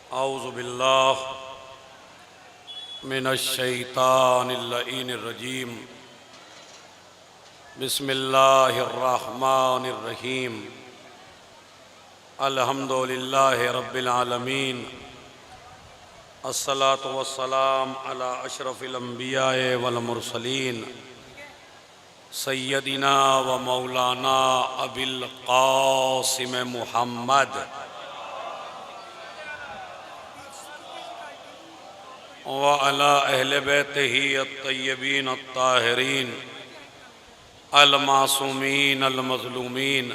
औज़ु बिल्लाह मिनश्शैतानिर्रजीम बिस्मिल्लाहिर्रहमानिर्रहीम अल्हम्दुलिल्लाहि रब्बिल आलमीन अस्सलातु वस्सलाम अला अशरफिल अंबियाए वल मुरसलीन सय्यदिना व मौलाना अबिल क़ासिम मुहम्मद व अला अहले बैतिही अत्तय्यबीन अत्ताहिरीन अल-मासूमीन अल-मज़लूमीन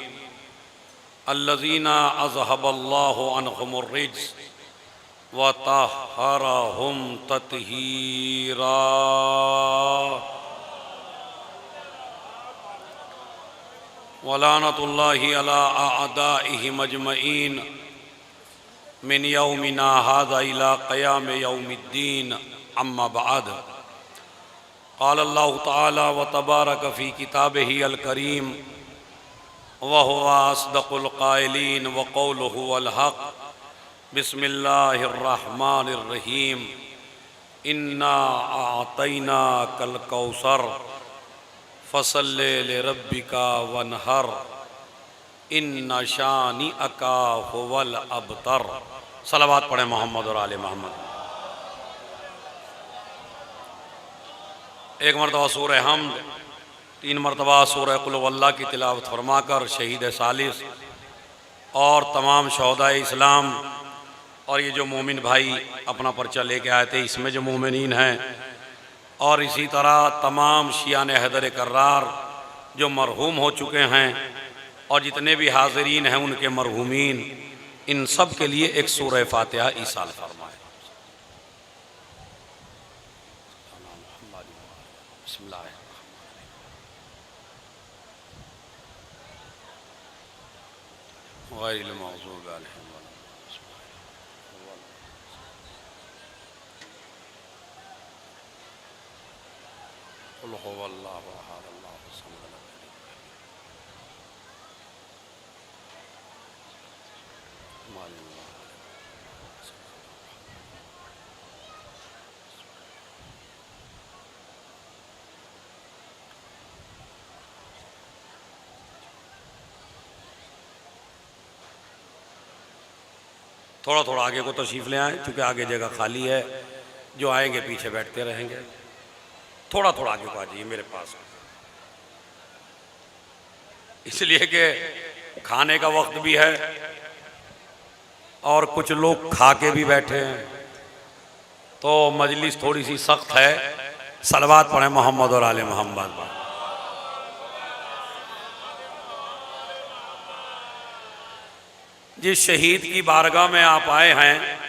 अल्लज़ीना अज़हबल्लाहु अन्हुमुर रिज्स व तह्हरहुम तत्हीरा। व लानतुल्लाहि अला अअदाइहिम अजमईन मिन यौमिना हाज़ा इला क़याम यौमिद्दीन अम्मा बअद। क़ाल अल्लाहु तआला व तबारक फ़ी किताबिही अल करीम व हुवा अस्दक़ुल क़ाइलीन व क़ौलुहु अल हक़। बिस्मिल्लाहिर्रहमानिर्रहीम इन्ना अअतैनाकल कौसर फ़सल्लि लिरब्बिका वन्हर इन्ना शानिअका हुवल अबतर। सलावत पढ़े मोहम्मद और आले मोहम्मद। एक मरतबा सूरह हम्द, 3 मरतबा सूरह कुल हुवल्लाह की तिलावत फरमाकर शहीद सालिस और तमाम शहदाए इस्लाम और ये जो मोमिन भाई अपना पर्चा लेके आए थे इसमें जो मोमिनीन हैं और इसी तरह तमाम शियान हैदर कर्रार जो मरहूम हो चुके हैं और जितने भी हाज़रीन हैं उनके मरहूमीन, इन सब के लिए एक सूरह फातिहा ईसाल फरमाए। गैरिल मग़ज़ूबि अलैहिम कुल हुवल्लाहु अहद अल्लाहु समद। थोड़ा थोड़ा आगे को तशरीफ़ ले आएँ क्योंकि आगे जगह खाली है, जो आएंगे पीछे बैठते रहेंगे। थोड़ा थोड़ा आगे को आ जाइए मेरे पास, इसलिए कि खाने का वक्त भी है और कुछ लोग खा के भी बैठे हैं, तो मजलिस थोड़ी सी सख्त है। सलवात पढ़े मोहम्मद और आले मोहम्मद। जिस शहीद की बारगाह में आप आए हैं,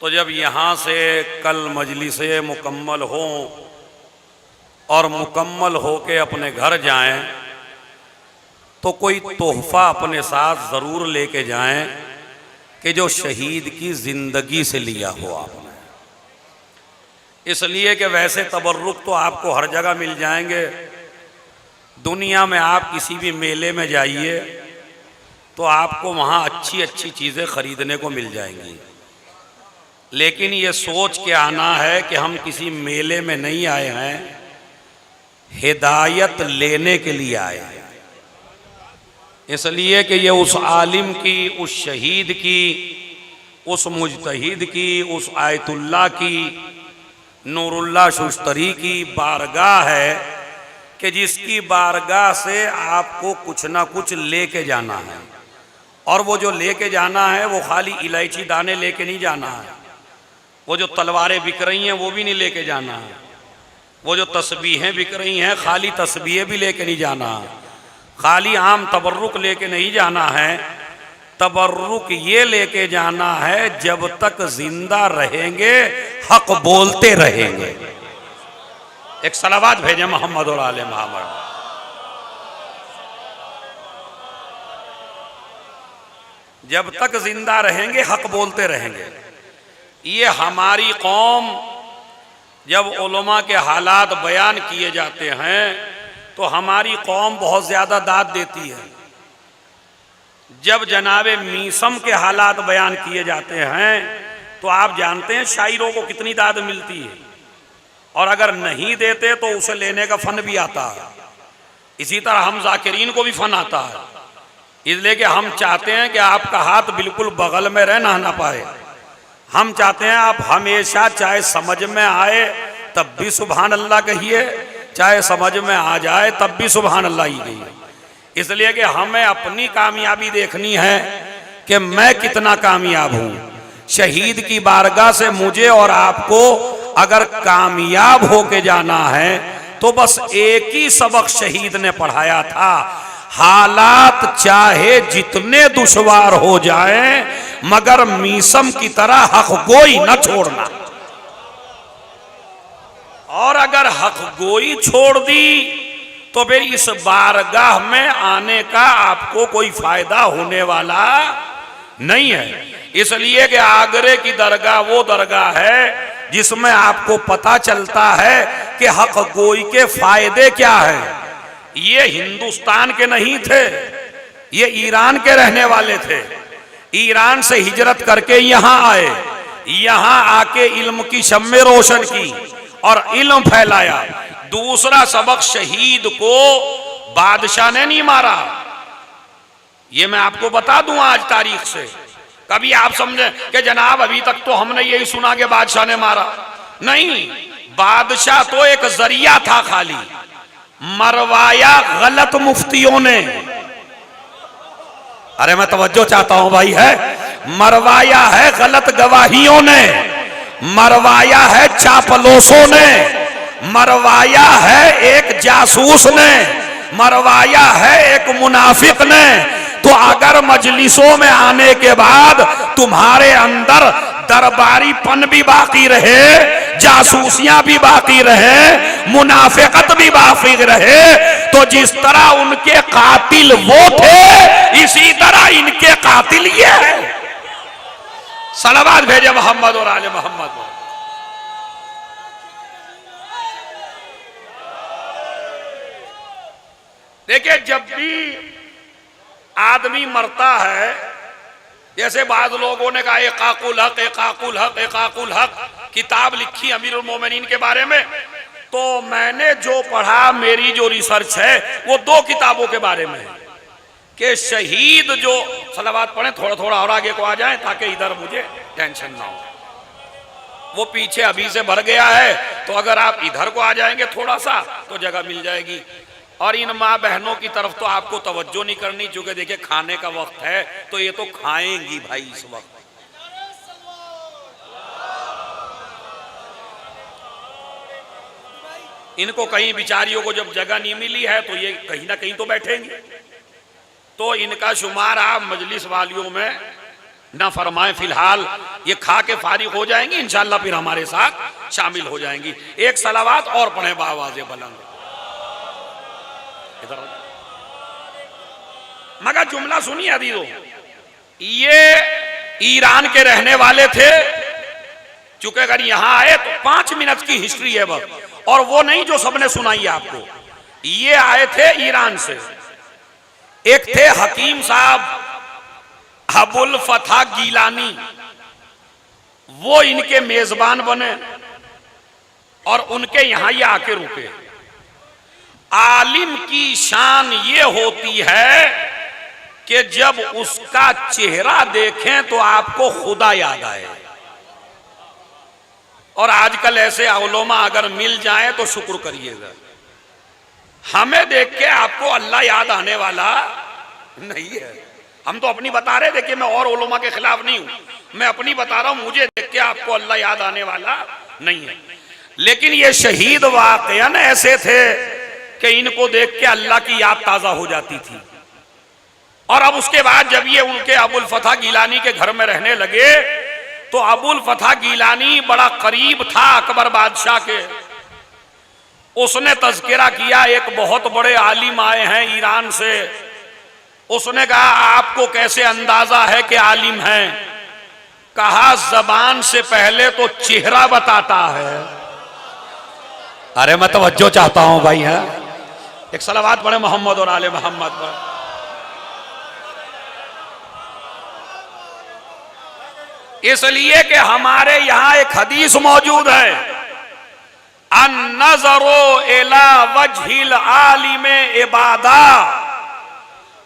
तो जब यहाँ से कल मजलिसें मुकम्मल हों और मुकम्मल हो के अपने घर जाएं, तो कोई तोहफा अपने साथ ज़रूर लेके जाएं कि जो शहीद की ज़िंदगी से लिया हो आपने। इसलिए कि वैसे तबर्रुक तो आपको हर जगह मिल जाएंगे। दुनिया में आप किसी भी मेले में जाइए तो आपको वहाँ अच्छी अच्छी चीज़ें ख़रीदने को मिल जाएंगी, लेकिन ये सोच के आना है कि हम किसी मेले में नहीं आए हैं, हिदायत लेने के लिए आए हैं। इसलिए कि ये उस आलिम की, उस शहीद की, उस मुजतहिद की, उस आयतुल्लाह की, नूरुल्लाह शुश्तरी की बारगाह है कि जिसकी बारगाह से आपको कुछ ना कुछ लेके जाना है। और वो जो लेके जाना है वो खाली इलायची दाने लेके नहीं जाना है, वो जो तलवारें बिक रही हैं वो भी नहीं लेके जाना है, वो जो तस्बीहें बिक रही हैं खाली तस्बीहें भी लेके नहीं जाना है, खाली आम तबर्रुक लेके नहीं जाना है। तबर्रुक ये लेके जाना है जब तक जिंदा रहेंगे हक बोलते रहेंगे। एक सलावत भेजे मोहम्मद और आले मोहम्मद। जब तक जिंदा रहेंगे हक बोलते रहेंगे। ये हमारी कौम, जब उलमा के हालात बयान किए जाते हैं तो हमारी कौम बहुत ज़्यादा दाद देती है। जब जनाबे मीसम के हालात बयान किए जाते हैं तो आप जानते हैं शायरों को कितनी दाद मिलती है, और अगर नहीं देते तो उसे लेने का फन भी आता है। इसी तरह हम जाकिरीन को भी फन आता है, इसलिए कि हम चाहते हैं कि आपका हाथ बिल्कुल बगल में रह ना पाए। हम चाहते हैं आप हमेशा चाहे समझ में आए तब भी सुभान अल्लाह कहिए, चाहे समझ में आ जाए तब भी सुभान अल्लाह ही कहिए। इसलिए कि हमें अपनी कामयाबी देखनी है कि मैं कितना कामयाब हूं। शहीद की बारगाह से मुझे और आपको अगर कामयाब होके जाना है तो बस एक ही सबक शहीद ने पढ़ाया था, हालात चाहे जितने दुश्वार हो जाएं मगर मीसम की तरह हक गोई न छोड़ना। और अगर हक गोई छोड़ दी तो फिर इस बारगाह में आने का आपको कोई फायदा होने वाला नहीं है। इसलिए कि आगरे की दरगाह वो दरगाह है जिसमें आपको पता चलता है कि हक गोई के फायदे क्या है। ये हिंदुस्तान के नहीं थे, ये ईरान के रहने वाले थे। ईरान से हिजरत करके यहां आए, यहां आके इल्म की शम्मे रोशन की और इल्म फैलाया। दूसरा सबक, शहीद को बादशाह ने नहीं मारा। ये मैं आपको बता दूं आज तारीख से, कभी आप समझे कि जनाब अभी तक तो हमने यही सुना कि बादशाह ने मारा। नहीं, बादशाह तो एक जरिया था, खाली मरवाया गलत मुफ्तियों ने। अरे मैं तवज्जो चाहता हूं भाई, है मरवाया है गलत गवाहियों ने, मरवाया है चापलोसों ने, मरवाया है एक जासूस ने, मरवाया है एक मुनाफिक ने। तो अगर मजलिसों में आने के बाद तुम्हारे अंदर दरबारीपन भी बाकी रहे, जासूसियां भी बाकी रहे, मुनाफिकत भी बाकी रहे, तो जिस तरह उनके कातिल वो थे इसी तरह इनके कातिल ये है। सलावत भेजे मोहम्मद और आले मोहम्मद। देखिए, जब भी आदमी मरता है, जैसे बाद लोगों ने कहा एकाकुल हक एकाकुल हक एकाकुल हक किताब लिखी अमीरुल मोमिनीन के बारे में, तो मैंने जो पढ़ा, मेरी जो रिसर्च है वो दो किताबों के बारे में है कि शहीद जो, सलावत पढ़े थोड़ा थोड़ा और आगे को आ जाए ताकि इधर मुझे टेंशन ना हो। वो पीछे अभी से भर गया है, तो अगर आप इधर को आ जाएंगे थोड़ा सा तो जगह मिल जाएगी। और इन माँ बहनों की तरफ तो आपको तवज्जो नहीं करनी, क्योंकि देखिए खाने का वक्त है तो ये तो खाएंगी भाई इस वक्त। इनको कहीं बिचारियों को जब जगह नहीं मिली है तो ये कहीं ना कहीं तो बैठेंगे, तो इनका शुमार आप मजलिस वालियों में ना फरमाएं। फिलहाल ये खा के फारिग हो जाएंगी, इंशाल्लाह फिर हमारे साथ शामिल हो जाएंगी। एक सलावात और पढ़े बावाज़े बुलंद। मगर जुमला सुनिए अदीजों, ये ईरान के रहने वाले थे। चूंकि अगर यहां आए तो 5 मिनट की हिस्ट्री है बस, और वो नहीं जो सबने सुनाई आपको। ये आए थे ईरान से। एक थे हकीम साहब अबुल फतह गीलानी, वो इनके मेजबान बने और उनके यहां ये आके रुके। आलिम की शान ये होती है कि जब उसका चेहरा देखें तो आपको खुदा याद आए। और आजकल ऐसे उलमा अगर मिल जाए तो शुक्र करिएगा। हमें देख के आपको अल्लाह याद आने वाला नहीं है। हम तो अपनी बता रहे, देखिए मैं और उलमा के खिलाफ नहीं हूं, मैं अपनी बता रहा हूं। मुझे देख के आपको अल्लाह याद आने वाला नहीं है। लेकिन ये शहीद वाकईन ऐसे थे कि इनको देख के अल्लाह की याद ताजा हो जाती थी। और अब उसके बाद जब ये उनके अबुल फतह गीलानी के घर में रहने लगे तो अबुल फतह गीलानी बड़ा करीब था अकबर बादशाह के। उसने तज़किरा किया, एक बहुत बड़े आलिम आए हैं ईरान से। उसने कहा आपको कैसे अंदाजा है कि आलिम हैं? कहा जबान से पहले तो चेहरा बताता है। अरे मैं तवज्जो चाहता हूं भाई, है एक सलावत पढ़े मोहम्मद और आले मोहम्मद पर। इसलिए कि हमारे यहां एक हदीस मौजूद है, अन्नज़रो इला वजहिल आलिम इबादा,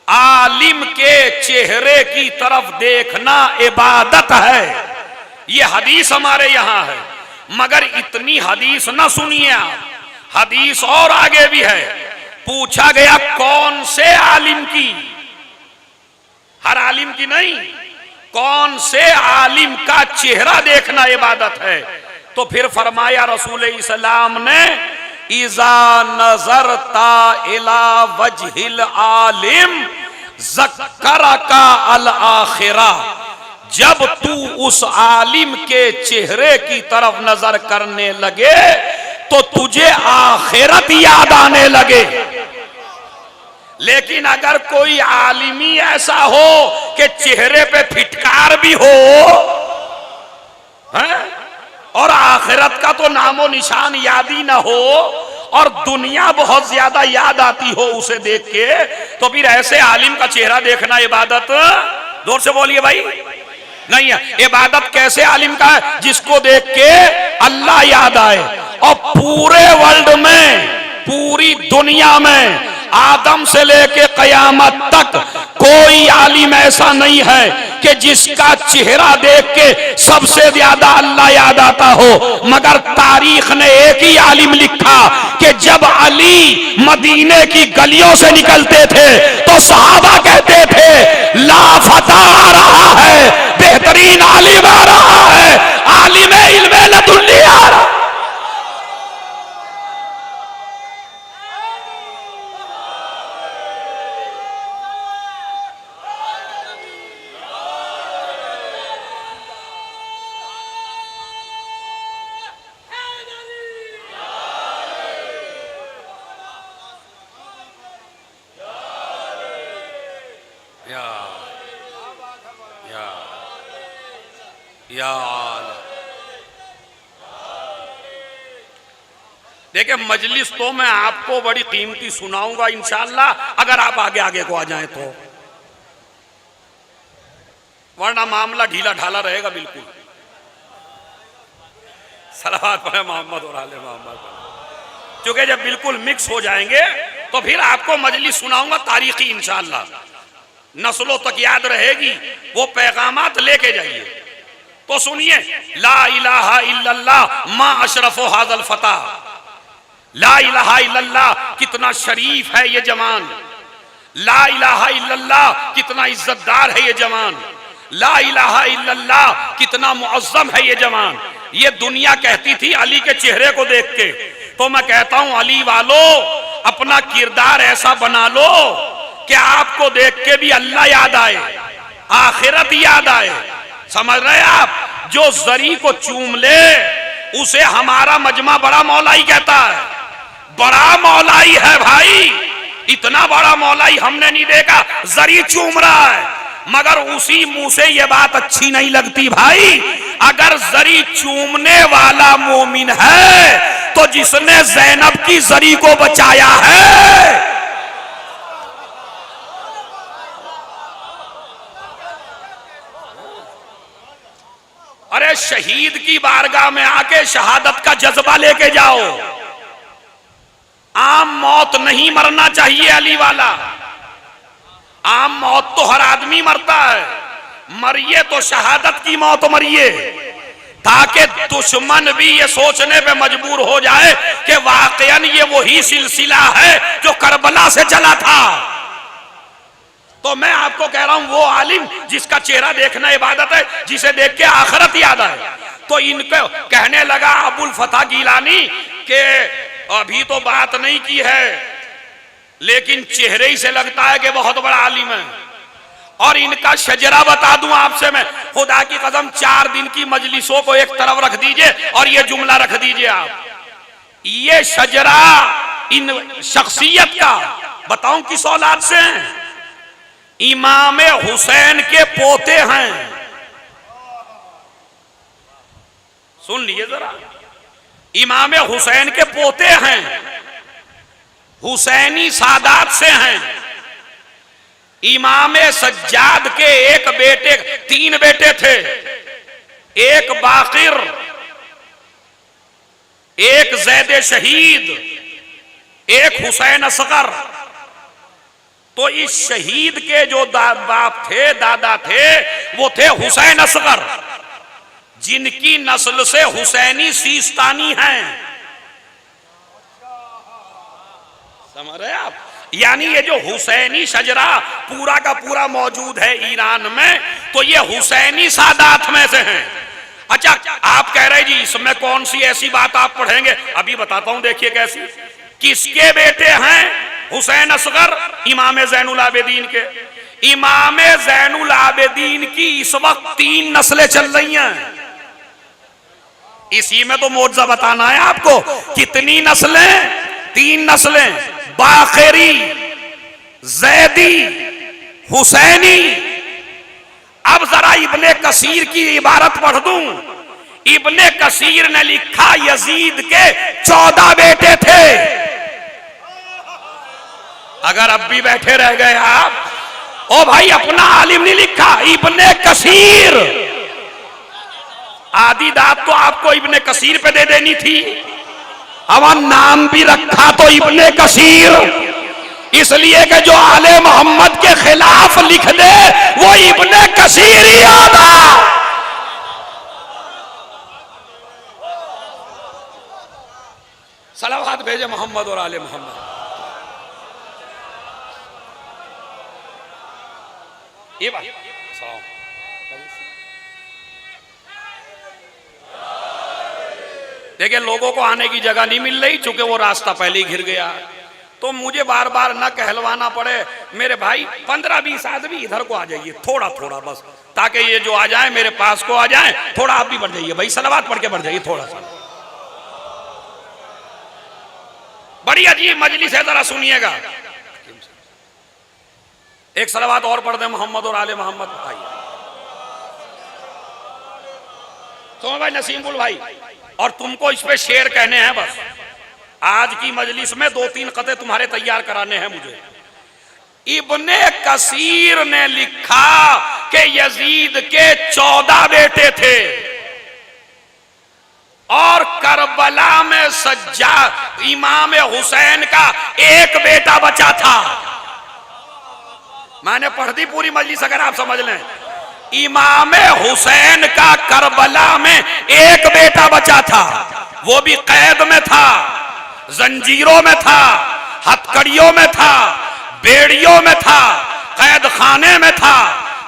आलिम के चेहरे की तरफ देखना इबादत है। ये हदीस हमारे यहां है, मगर इतनी हदीस ना सुनिए आप, हदीस और आगे भी है। पूछा गया कौन से आलिम की, हर आलिम की नहीं, कौन से आलिम का चेहरा देखना इबादत है। तो फिर फरमाया रसूल इस्लाम ने, इज़ा नज़रता इला वजहिल आलिम ज़क्करका अल आखिरा, जब तू उस आलिम के चेहरे की तरफ नजर करने लगे तो तुझे आखिरत याद आने लगे। लेकिन अगर कोई आलिमी ऐसा हो कि चेहरे पे फिटकार भी हो है? और आखिरत का तो नामो निशान याद ही ना हो और दुनिया बहुत ज्यादा याद आती हो उसे देख के, तो फिर ऐसे आलिम का चेहरा देखना इबादत, जोर से बोलिए भाई, नहीं है। इबादत कैसे आलिम का है? जिसको देख के अल्लाह याद आए। और पूरे वर्ल्ड में, पूरी दुनिया में आदम से लेके कयामत तक कोई आलिम ऐसा नहीं है कि जिसका चेहरा देख के सबसे ज्यादा अल्लाह याद आता हो। मगर तारीख ने एक ही आलिम लिखा कि जब अली मदीने की गलियों से निकलते थे तो सहाबा कहते थे लाफता आ रहा है, बेहतरीन आलिम आ रहा है, आलिम इल्म लदुन्नी आ रहा। देखिए, मजलिस तो मैं आपको बड़ी कीमती सुनाऊंगा इंशाअल्लाह, अगर आप आगे आगे को आ जाएं तो, वरना मामला ढीला ढाला रहेगा बिल्कुल। सलावत पढ़े मोहम्मद और आले मोहम्मद। क्योंकि जब बिल्कुल मिक्स हो जाएंगे तो फिर आपको मजलिस सुनाऊंगा तारीखी इंशाअल्लाह, नस्लों तक याद रहेगी, वो पैगामात लेके जाइए। तो सुनिए, ला इलाहा इल्लल्लाह मा अशरफो हाज़ल फता, ला इलाहा इल्लल्लाह कितना शरीफ है ये जवान, ला इलाहा इल्लल्लाह कितना इज्जतदार है ये जवान, ला इलाहा इल्लल्लाह कितना मुअज्जम है ये जवान। ये दुनिया कहती थी अली के चेहरे को देख के। तो मैं कहता हूं अली वालों, अपना किरदार ऐसा बना लो कि आपको देख के भी अल्लाह याद आए, आखिरत याद आए। समझ रहे आप? जो जरी को चूम ले उसे हमारा मजमा बड़ा मौलाई कहता है। बड़ा मौलाई है भाई, इतना बड़ा मौलाई हमने नहीं देखा, जरी चूम रहा है। मगर उसी मुंह से ये बात अच्छी नहीं लगती भाई, अगर जरी चूमने वाला मोमिन है तो जिसने ज़ैनब की जरी को बचाया है, अरे शहीद की बारगाह में आके शहादत का जज्बा लेके जाओ। आम मौत नहीं मरना चाहिए अली वाला, आम मौत तो हर आदमी मरता है, मरिए तो शहादत की मौत मरिए, ताकि दुश्मन भी ये सोचने पे मजबूर हो जाए कि वाकईन ये वही सिलसिला है जो करबला से चला था। तो मैं आपको कह रहा हूं वो आलिम जिसका चेहरा देखना इबादत है, जिसे देख के आखिरत याद आए। तो इनको कहने लगा अबुल फतह गिलानी के अभी तो बात नहीं की है, लेकिन चेहरे ही से लगता है कि बहुत बड़ा आलिम है। और इनका शजरा बता दूं आपसे मैं, खुदा की कसम 4 दिन की मजलिसों को एक तरफ रख दीजिए और ये जुमला रख दीजिए आप, ये शजरा इन शख्सियत का बताऊं किस औलाद से हैं? इमाम हुसैन के पोते हैं। सुन लीजिए जरा, इमाम हुसैन के पोते हैं, हुसैनी सादात से हैं। इमाम सज्जाद के एक बेटे, 3 बेटे थे, एक बाकिर, एक जैद शहीद, एक हुसैन असगर। तो इस शहीद के जो बाप थे, दादा थे, वो थे हुसैन असगर, जिनकी नस्ल से हुसैनी सीस्तानी हैं। समझ रहे आप? यानी ये जो हुसैनी शजरा पूरा का पूरा मौजूद है ईरान में, तो ये हुसैनी सादात में से हैं। अच्छा, आप कह रहे जी इसमें कौन सी ऐसी बात आप पढ़ेंगे? अभी बताता हूं, देखिए कैसी। किसके बेटे हैं हुसैन असगर? इमाम ज़ैनुल आबिदीन के। इमाम ज़ैनुल आबिदीन की इस वक्त 3 नस्लें चल रही हैं। इसी में तो मौजज़ा बताना है आपको। कितनी नस्लें? 3 नस्लें, बाखरी, जैदी, हुसैनी। अब जरा इब्ने कसीर की इबारत पढ़ दूं। इब्ने कसीर ने लिखा यजीद के 14 बेटे थे। अगर अब भी बैठे रह गए आप, ओ भाई अपना आलिम नहीं लिखा, इब्ने कसीर। आधी दात तो आपको इब्ने कसीर पे दे देनी थी। अब नाम भी रखा तो इब्ने कसीर, इसलिए कि जो आले मोहम्मद के खिलाफ लिख दे वो इब्ने कसीर ही होगा। सलावत भेजे मोहम्मद और आले मोहम्मद। ये बात देखिए, लोगों को आने की जगह नहीं मिल रही, चूंकि वो रास्ता पहले ही घिर गया। तो मुझे बार बार न कहलवाना पड़े। मेरे भाई 15-20 आदमी इधर को आ जाइए, थोड़ा थोड़ा बस, ताकि ये जो आ जाए मेरे पास को आ जाए। थोड़ा आप भी बढ़ जाइए भाई, सलावत पढ़ के बढ़ जाइए थोड़ा सा। बड़ी अजीब मजलिस है, जरा सुनिएगा। एक सलावत और पढ़ दे मोहम्मद और आले मोहम्मद। बताइए तो भाई नसीमुल भाई, और तुमको इस पे शेर कहने हैं बस। आज की मजलिस में 2-3 कते तुम्हारे तैयार कराने हैं मुझे। इब्ने कसीर ने लिखा कि यजीद के 14 बेटे थे और करबला में सज्जा इमाम हुसैन का एक बेटा बचा था। मैंने पढ़ दी पूरी मजलिस, अगर आप समझ लें। इमाम हुसैन का करबला में एक बेटा बचा था, वो भी कैद में था, जंजीरों में था, हथकड़ियों में था, बेड़ियों में था, कैद खाने में था।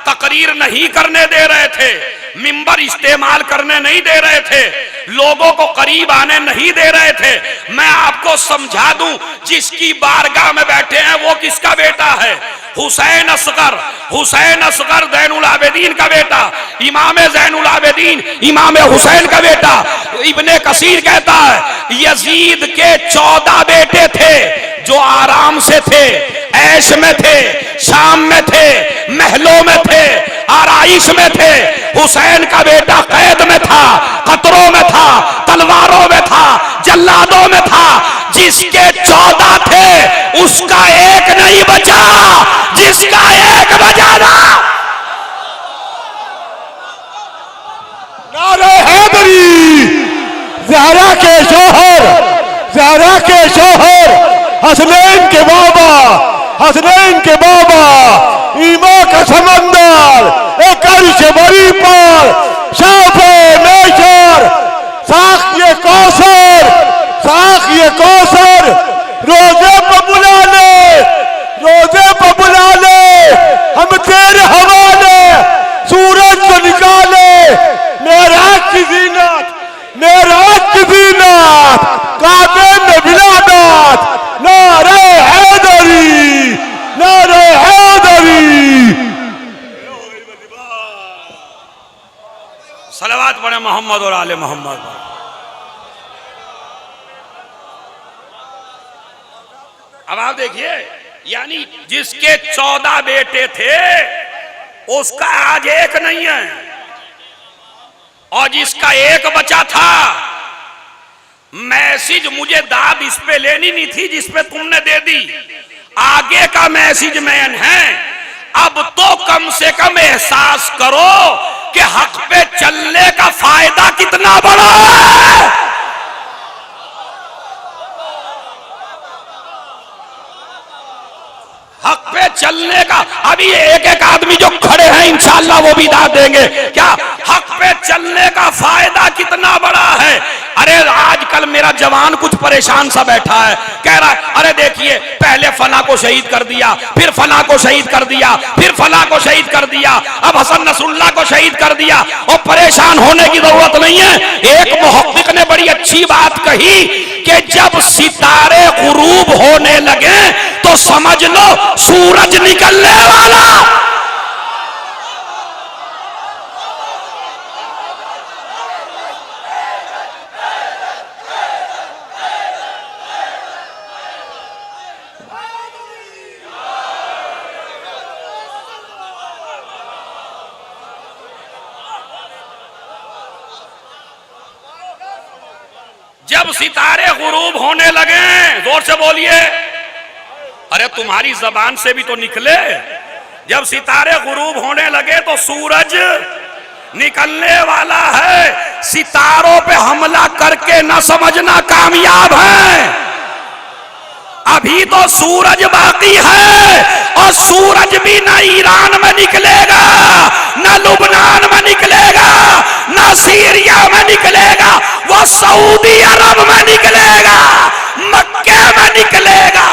तकरीर नहीं करने दे रहे थे, मिंबर इस्तेमाल करने नहीं दे रहे थे, लोगों को करीब आने नहीं दे रहे थे। मैं आपको समझा दूं, जिसकी बारगाह में बैठे हैं वो किसका बेटा है? हुसैन असगर। हुसैन असगर ज़ैनुल आबिदीन का बेटा, इमाम ज़ैनुल आबिदीन इमाम हुसैन का बेटा। इब्ने कसीर कहता है यजीद के 14 बेटे थे जो आराम से थे, ऐश में थे, शाम में थे, महलों में थे, आराइश में थे। हुसैन का बेटा कैद में था, खतरों में था, तलवारों में था, जल्लादों में था। जिसके 14 थे उसका एक नहीं बचा, जिसका एक बचा था। नारे हैदरी, ज़हरा के शोहर, ज़हरा के शोहर, हसनैन के बाबा, हसनैन के बाबा, ईमा का समंदर, एक अर्श बरी पर, शाफ़े नेशर, साक़िए कौसर, साक़िए कौसर, रोज़े पर बुला ले, रोज़े पर बुला ले, हम तेरे हवाले, सूरज को निकाले, मेराज की ज़ीनत, मेराज की ज़ीनत, काबे में विलादत, नारे हैदरी, नारे हैदरी। सलावत पढ़े मोहम्मद और आले मोहम्मद। अब आप देखिए, यानी जिसके 14 बेटे थे उसका आज एक नहीं है, और जिसका एक बचा था। मैसेज मुझे दाद इस पे लेनी नहीं थी जिस पे तुमने दे दी, आगे का मैसेज मैन है। अब तो कम से कम एहसास करो कि हक पे चलने का कितना बड़ा है। हक पे चलने का, अभी एक एक आदमी जो खड़े हैं इंशाअल्लाह वो भी दाद देंगे। क्या हक पे चलने का फायदा कितना बड़ा है। अरे आजकल मेरा जवान कुछ परेशान सा बैठा है, कह रहा है अरे देखिए पहले फला को शहीद कर दिया, फिर फला को शहीद कर दिया, फिर फला को शहीद कर दिया, अब हसन नसरुल्लाह को शहीद कर दिया। और परेशान होने की जरूरत नहीं है। एक मुहक्किक ने बड़ी अच्छी बात कही कि जब सितारे गुरूब होने लगे तो समझ लो सूरज निकलने वाला। जब सितारे गुरूब होने लगे, जोर से बोलिए, अरे तुम्हारी जबान से भी तो निकले। जब सितारे गुरूब होने लगे तो सूरज निकलने वाला है। सितारों पे हमला करके न समझना कामयाब है। अभी तो सूरज बाकी है, और सूरज भी न ईरान में निकलेगा, न लुबनान में निकलेगा, न सीरिया में निकलेगा, वो सऊदी अरब में निकलेगा, मक्के में निकलेगा।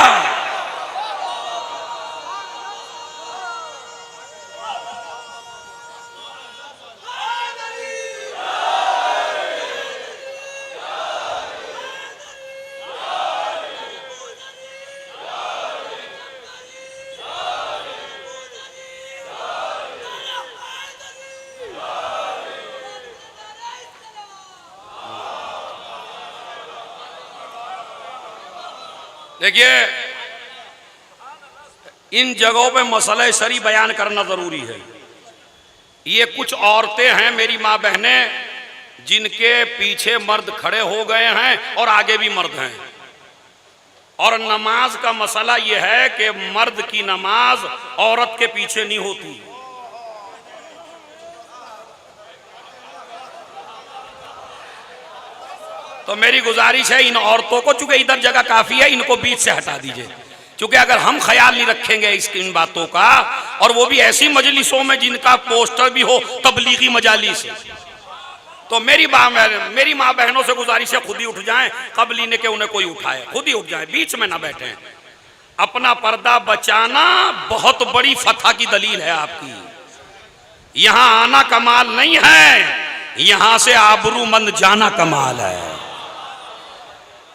देखिए इन जगहों पे मसला शरी बयान करना जरूरी है। ये कुछ औरतें हैं मेरी माँ बहनें, जिनके पीछे मर्द खड़े हो गए हैं और आगे भी मर्द हैं। और नमाज का मसला ये है कि मर्द की नमाज औरत के पीछे नहीं होती। तो मेरी गुजारिश है इन औरतों को, चूंकि इधर जगह काफी है, इनको बीच से हटा दीजिए। क्योंकि अगर हम ख्याल नहीं रखेंगे इन बातों का, और वो भी ऐसी मजलिसों में जिनका पोस्टर भी हो तबलीगी मजालिस, तो मेरी माँ बहनों से गुजारिश है खुद ही उठ जाएं, कबली ने के उन्हें कोई उठाए, खुद ही उठ जाएं, बीच में ना बैठें। अपना पर्दा बचाना बहुत बड़ी फतह की दलील है आपकी। यहां आना कमाल नहीं है, यहां से आबरूमंद जाना कमाल है।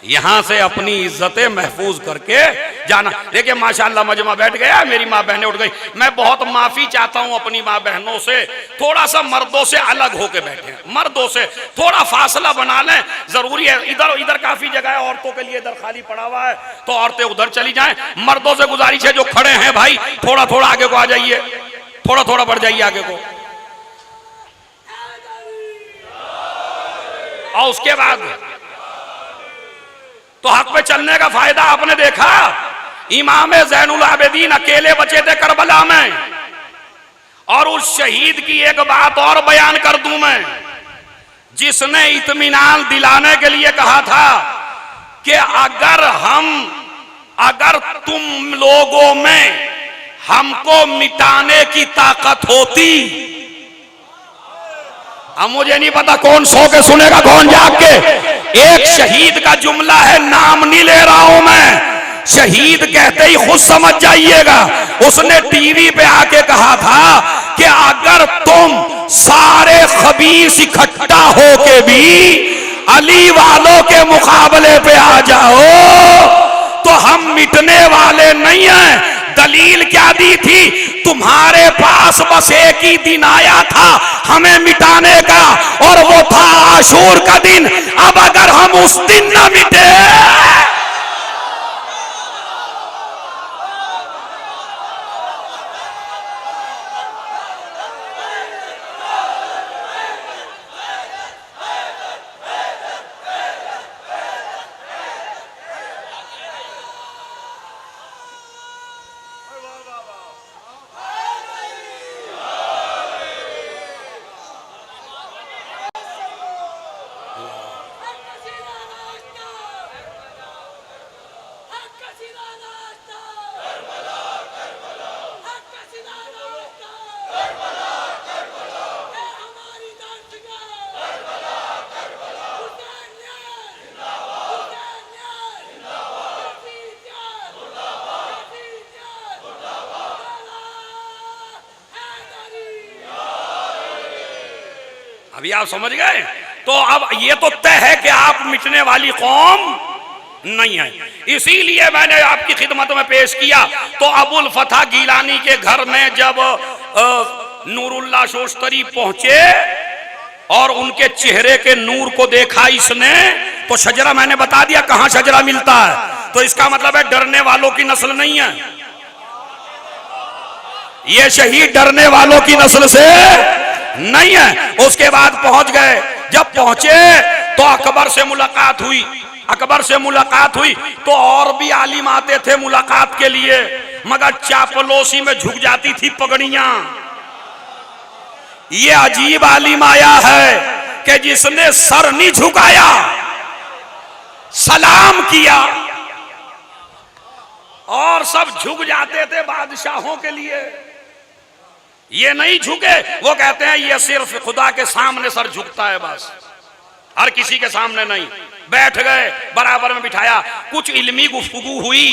यहां से अपनी इज्जतें महफूज करके जाना। देखिए माशाअल्लाह मजमा बैठ गया, मेरी माँ बहनें उठ गई। मैं बहुत माफी चाहता हूं अपनी माँ बहनों से, थोड़ा सा मर्दों से अलग होके बैठे, मर्दों से थोड़ा फासला बना लें, जरूरी है। इधर काफी जगह है औरतों के लिए, इधर खाली पड़ा हुआ है, तो औरतें उधर चली जाएं। मर्दों से गुजारिश है जो खड़े हैं भाई थोड़ा थोड़ा आगे को आ जाइए, थोड़ा थोड़ा बढ़ जाइए आगे को। और उसके बाद तो हक पे चलने का फायदा आपने देखा। इमाम ज़ैनुल आबिदीन अकेले बचे थे करबला में। और उस शहीद की एक बात और बयान कर दूं मैं, जिसने इत्मीनान दिलाने के लिए कहा था कि अगर तुम लोगों में हमको मिटाने की ताकत होती, अब मुझे नहीं पता कौन सो के सुनेगा कौन जाग के। एक शहीद का जुमला है, नाम नहीं ले रहा हूं मैं, शहीद कहते ही खुद समझ जाइएगा। उसने टीवी पे आके कहा था कि अगर तुम सारे खबीस इकट्ठा होके भी अली वालों के मुकाबले पे आ जाओ तो हम मिटने वाले नहीं हैं। दलील क्या दी थी? तुम्हारे पास बस एक ही दिन आया था हमें मिटाने का, और वो था आशूर का दिन। अब अगर हम उस दिन न मिटे, अभी आप समझ गए। तो अब ये तो तय है कि आप मिटने वाली कौम नहीं है, इसीलिए मैंने आपकी खिदमत में पेश किया। तो अबुल फतह गीलानी के घर में जब नूरुल्लाह शोस्तरी पहुंचे और उनके चेहरे के नूर को देखा इसने, तो शजरा मैंने बता दिया कहां शजरा मिलता है। तो इसका मतलब है डरने वालों की नस्ल नहीं है, ये शहीद डरने वालों की नस्ल से नहीं है। उसके बाद पहुंच गए, जब पहुंचे तो अकबर से मुलाकात हुई। अकबर से मुलाकात हुई तो और भी आलिम आते थे मुलाकात के लिए, मगर चापलोसी में झुक जाती थी पगड़ियां। ये अजीब आलिम आया है कि जिसने सर नहीं झुकाया, सलाम किया, और सब झुक जाते थे बादशाहों के लिए, ये नहीं झुके। वो कहते हैं ये सिर्फ खुदा के सामने सर झुकता है बस, हर किसी के सामने नहीं। बैठ गए, बराबर में बिठाया, कुछ इल्मी गुफ्तगू हुई,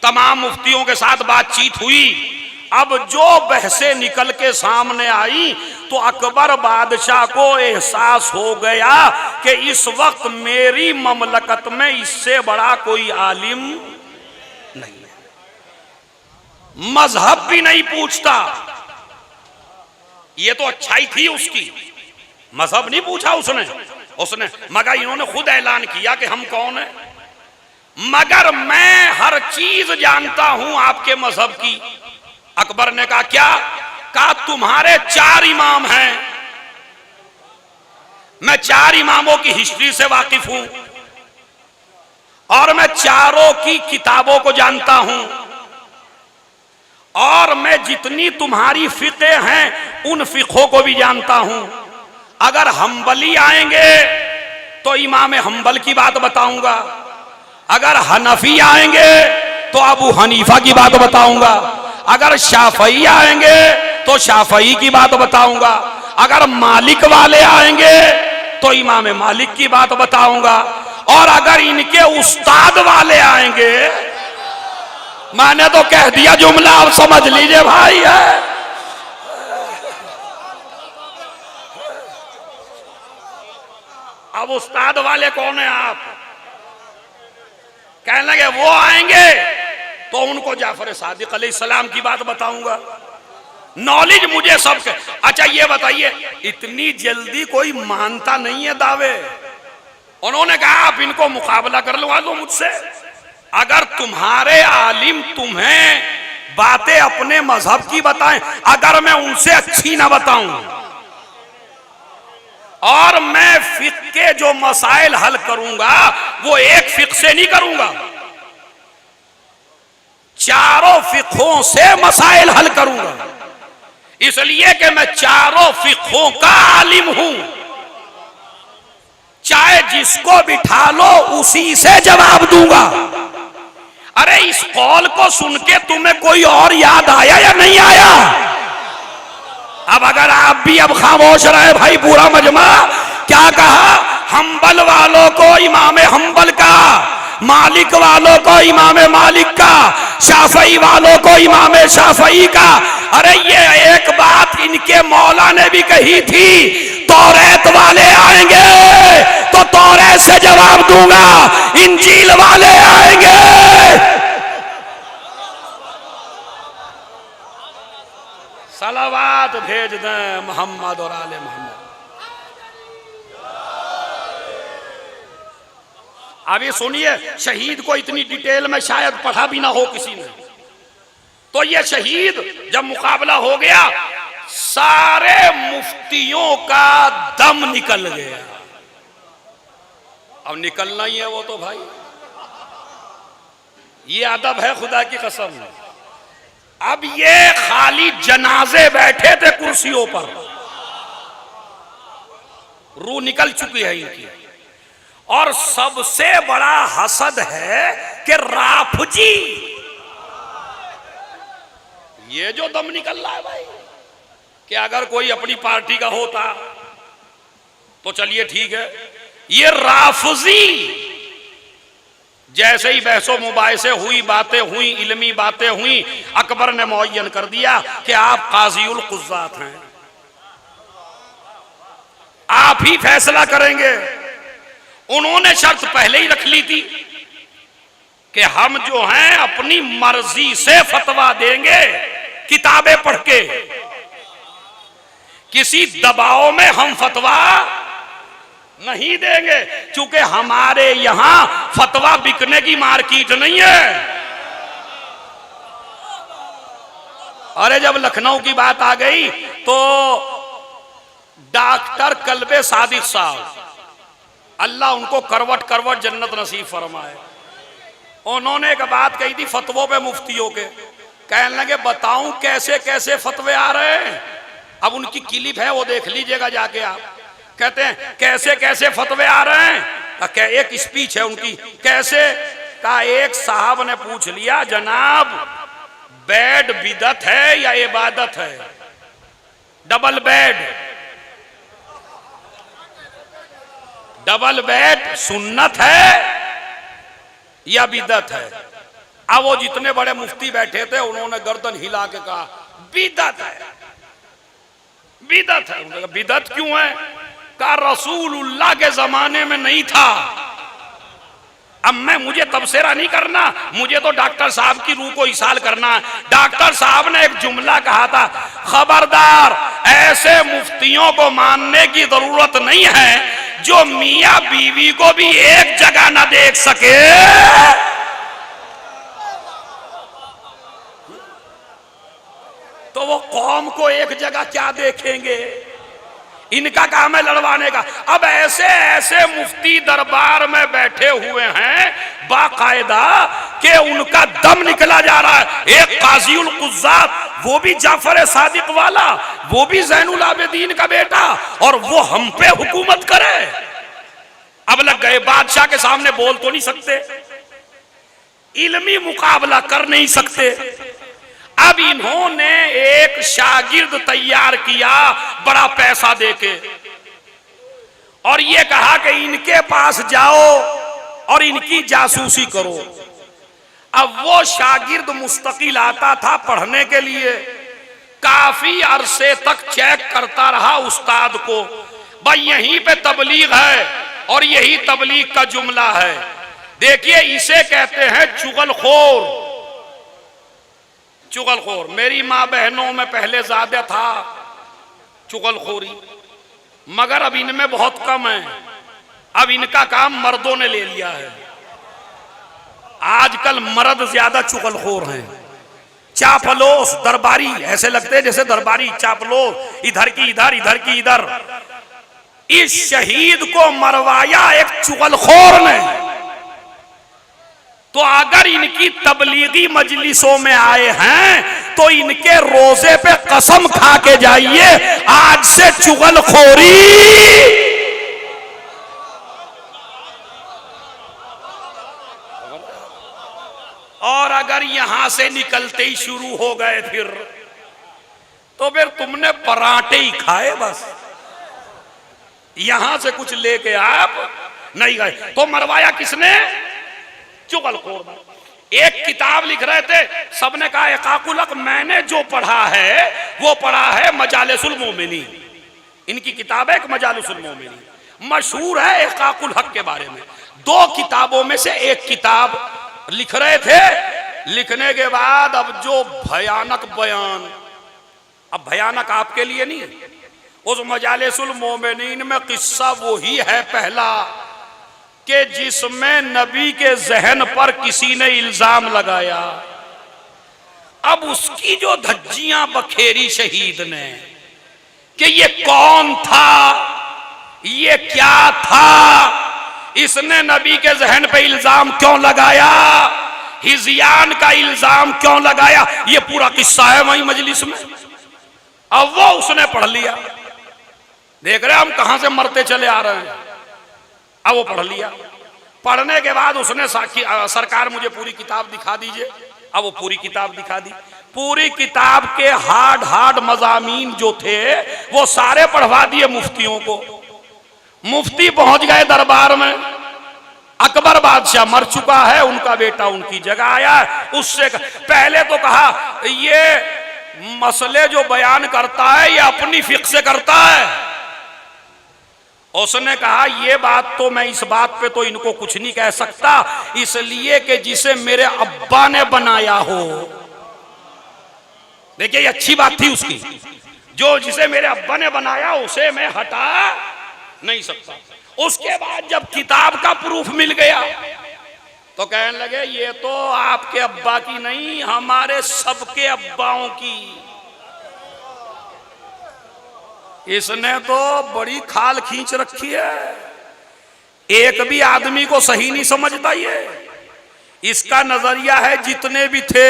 तमाम मुफ्तियों के साथ बातचीत हुई। अब जो बहसें निकल के सामने आई तो अकबर बादशाह को एहसास हो गया कि इस वक्त मेरी ममलकत में इससे बड़ा कोई आलिम नहीं है, मजहब भी नहीं पूछता। ये तो अच्छाई थी उसकी, मजहब नहीं पूछा उसने मगर इन्होंने खुद ऐलान किया कि हम कौन है, मगर मैं हर चीज जानता हूं आपके मजहब की। अकबर ने कहा क्या? कहा तुम्हारे 4 इमाम हैं, मैं 4 इमामों की हिस्ट्री से वाकिफ हूं और मैं चारों की किताबों को जानता हूं, और मैं जितनी तुम्हारी फिक़े हैं उन फिक़ों को भी जानता हूं। अगर हम्बली आएंगे तो इमाम हम्बल की बात बताऊंगा, अगर हनफी आएंगे तो अबू हनीफा की बात बताऊंगा, अगर शाफई आएंगे तो शाफई की बात बताऊंगा, अगर मालिक वाले आएंगे तो इमाम मालिक की बात बताऊंगा, और अगर इनके उस्ताद वाले आएंगे, मैंने तो कह दिया जुमला, आप समझ लीजिए भाई है। अब उस्ताद वाले कौन है आप? कहने लगे वो आएंगे तो उनको जाफर सादिक अलैहिस्सलाम की बात बताऊंगा, नॉलेज मुझे सबके। अच्छा ये बताइए, इतनी जल्दी कोई मानता नहीं है दावे। उन्होंने कहा आप इनको मुकाबला कर लो मुझसे, अगर तुम्हारे आलिम तुम्हें बातें अपने मजहब की बताएं, अगर मैं उनसे अच्छी ना बताऊं, और मैं फिक़्ह के जो मसाइल हल करूंगा वो एक फिक़्ह से नहीं करूंगा, चारों फिक़ों से मसाइल हल करूंगा, इसलिए कि मैं चारों फिक़ों का आलिम हूं, चाहे जिसको बिठा लो उसी से जवाब दूंगा। अरे इस कौल को सुन के तुम्हें कोई और याद आया या नहीं आया? अब अगर आप भी अब खामोश रहे भाई, पूरा मजमा क्या कहा? हम्बल वालों को इमाम हम्बल का, मालिक वालों को इमाम मालिक का, शाफई वालों को इमाम शाफई का। अरे ये एक बात इनके मौला ने भी कही थी, तौरात वाले आएंगे तो तौरात से जवाब दूंगा, इंजील वाले आएंगे सलावात भेज दें मोहम्मद और आले मोहम्मद। अभी सुनिए, शहीद को इतनी डिटेल में शायद पढ़ा भी ना हो किसी ने। तो ये शहीद जब मुकाबला हो गया, सारे मुफ्तियों का दम निकल गया। अब निकलना ही है वो तो भाई, ये अदब है खुदा की कसम। अब ये खाली जनाजे बैठे थे कुर्सियों पर, रूह निकल चुकी है इनकी। और सबसे बड़ा हसद है कि राफजी, ये जो दम निकल रहा है भाई, कि अगर कोई अपनी पार्टी का होता तो चलिए ठीक है, ये राफजी जैसे ही बहसो मुबाहिसे हुई, बातें हुई, इल्मी बातें हुई, अकबर ने मुअय्यन कर दिया कि आप काज़ी उल कुज़्ज़ात हैं। आप ही फैसला करेंगे। उन्होंने शर्त पहले ही रख ली थी कि हम जो हैं अपनी मर्जी से फतवा देंगे, किताबें पढ़ के, किसी दबाव में हम फतवा नहीं देंगे, क्योंकि हमारे यहां फतवा बिकने की मार्केट नहीं है। अरे जब लखनऊ की बात आ गई तो डॉक्टर कल्बे सादिक साहब, अल्लाह उनको करवट करवट जन्नत नसीब फरमाए, उन्होंने एक बात कही थी फतवों पे मुफ्तियों के। कहने लगे बताऊं कैसे कैसे फतवे आ रहे हैं। अब उनकी क्लिप है, वो देख लीजिएगा जाके आप। कहते हैं कैसे कैसे फतवे आ रहे हैं। एक स्पीच है उनकी, कैसे का एक साहब ने पूछ लिया, जनाब बेड बिदत है या इबादत है? डबल बेड, डबल बेड सुन्नत है या बिदत है? अब वो जितने बड़े मुफ्ती बैठे थे उन्होंने गर्दन हिला के कहा बिदत है, बिदत है। उन्होंने कहा बिदत क्यों है? कहा रसूलुल्लाह के जमाने में नहीं था। अब मुझे तबसरा नहीं करना, मुझे तो डॉक्टर साहब की रूह को इसाल करना है। डॉक्टर साहब ने एक जुमला कहा था, खबरदार ऐसे मुफ्तियों को मानने की जरूरत नहीं है जो मियां बीवी को भी एक जगह ना देख सके। तो वो कौम को एक जगह क्या देखेंगे? इनका काम है लड़वाने का। अब ऐसे ऐसे मुफ्ती दरबार में बैठे हुए हैं बाकायदा कि उनका दम निकला जा रहा है। एक काजीउल कुज़्ज़ात, वो भी जाफर सादिक वाला, वो भी ज़ैनुल आबिदीन का बेटा, और वो हम पे हुकूमत करे। अब लग गए बादशाह के सामने बोल तो नहीं सकते, इल्मी मुकाबला कर नहीं सकते। अब इन्होंने एक शागिर्द तैयार किया बड़ा पैसा देके, और ये कहा कि इनके पास जाओ और इनकी जासूसी करो। अब वो शागिर्द मुस्तकिल आता था पढ़ने के लिए, काफी अरसे तक चेक करता रहा उस्ताद को, भाई यहीं पे तबलीग है, और यही तबलीग का जुमला है। देखिए इसे कहते हैं चुगलखोर। चुगलखोर, मेरी माँ बहनों में पहले ज्यादा था चुगलखोरी, मगर अब इनमें बहुत कम है। अब इनका काम मर्दों ने ले लिया है। आजकल मर्द ज्यादा चुगलखोर हैं, चापलोस दरबारी, ऐसे लगते हैं जैसे दरबारी चापलोस, इधर की इधर, इधर की इधर। इस शहीद को मरवाया एक चुगलखोर ने। तो अगर इनकी तबलीगी मजलिसों में आए हैं तो इनके रोजे पे कसम खा के जाइए, आज से चुगलखोरी और अगर यहां से निकलते ही शुरू हो गए तो फिर तुमने पराठे ही खाए बस, यहां से कुछ लेके आप नहीं गए। तो मरवाया किसने? चुगलखोर। एक किताब लिख रहे थे, सबने कहा इकाकुल हक, मैंने जो पढ़ा है वो पढ़ा है मजालिसुल मोमिनीन। इनकी किताब है एक मजालिसुल मोमिनीन, मशहूर है इकाकुल हक के बारे में। दो किताबों में से एक किताब लिख रहे थे। लिखने के बाद अब जो भयानक बयान, अब भयानक आपके लिए नहीं, उस मजालिसुल मोमिनीन में किस्सा वही है पहला कि जिसमें नबी के जहन पर किसी ने इल्जाम लगाया। अब उसकी जो धज्जियां बखेरी शहीद ने कि ये कौन था, ये क्या था, इसने नबी के जहन पे इल्जाम क्यों लगाया, हिजियान का इल्जाम क्यों लगाया, ये पूरा किस्सा है वही मजलिस में। अब वो उसने पढ़ लिया। देख रहे हम कहां से मरते चले आ रहे हैं। अब वो पढ़ लिया। पढ़ने के बाद उसने सरकार मुझे पूरी किताब दिखा दीजिए। अब वो पूरी किताब दिखा दी। पूरी किताब के हार्ड मजामीन जो थे वो सारे पढ़वा दिए मुफ्तियों को। मुफ्ती पहुंच गए दरबार में। अकबर बादशाह मर चुका है, उनका बेटा उनकी जगह आया। उससे पहले तो कहा ये मसले जो बयान करता है ये अपनी फिक्र से करता है, उसने कहा ये बात तो मैं इस बात पे तो इनको कुछ नहीं कह सकता, इसलिए कि जिसे मेरे अब्बा ने बनाया हो। देखिए ये अच्छी बात थी उसकी, जो जिसे मेरे अब्बा ने बनाया उसे मैं हटा नहीं सकता। उसके बाद जब किताब का प्रूफ मिल गया तो कहने लगे ये तो आपके अब्बा की नहीं, हमारे सबके अब्बाओं की। इसने तो बड़ी खाल खींच रखी है, एक भी आदमी को सही नहीं समझता ये। इसका नजरिया है जितने भी थे,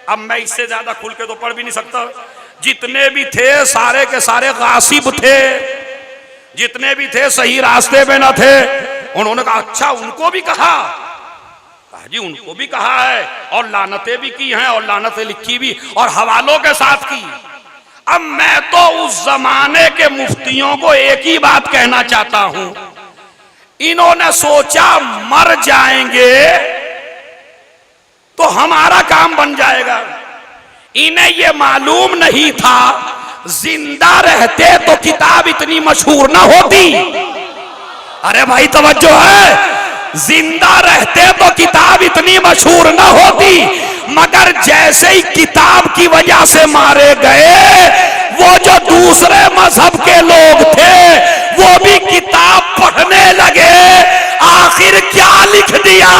अब मैं इससे ज्यादा खुल के तो पढ़ भी नहीं सकता, जितने भी थे सारे के सारे गासिब थे, जितने भी थे सही रास्ते पे न थे। उन्होंने कहा अच्छा उनको भी कहा जी, उनको भी कहा है और लानतें भी की हैं और लानतें लिखी भी और हवालों के साथ की। अब मैं तो उस जमाने के मुफ्तियों को एक ही बात कहना चाहता हूं, इन्होंने सोचा मर जाएंगे तो हमारा काम बन जाएगा। इन्हें यह मालूम नहीं था जिंदा रहते तो किताब इतनी मशहूर ना होती। अरे भाई तवज्जो है, जिंदा रहते तो किताब इतनी मशहूर न होती, मगर जैसे ही किताब की वजह से मारे गए वो जो दूसरे मजहब के लोग थे वो भी किताब पढ़ने लगे। आखिर क्या लिख दिया?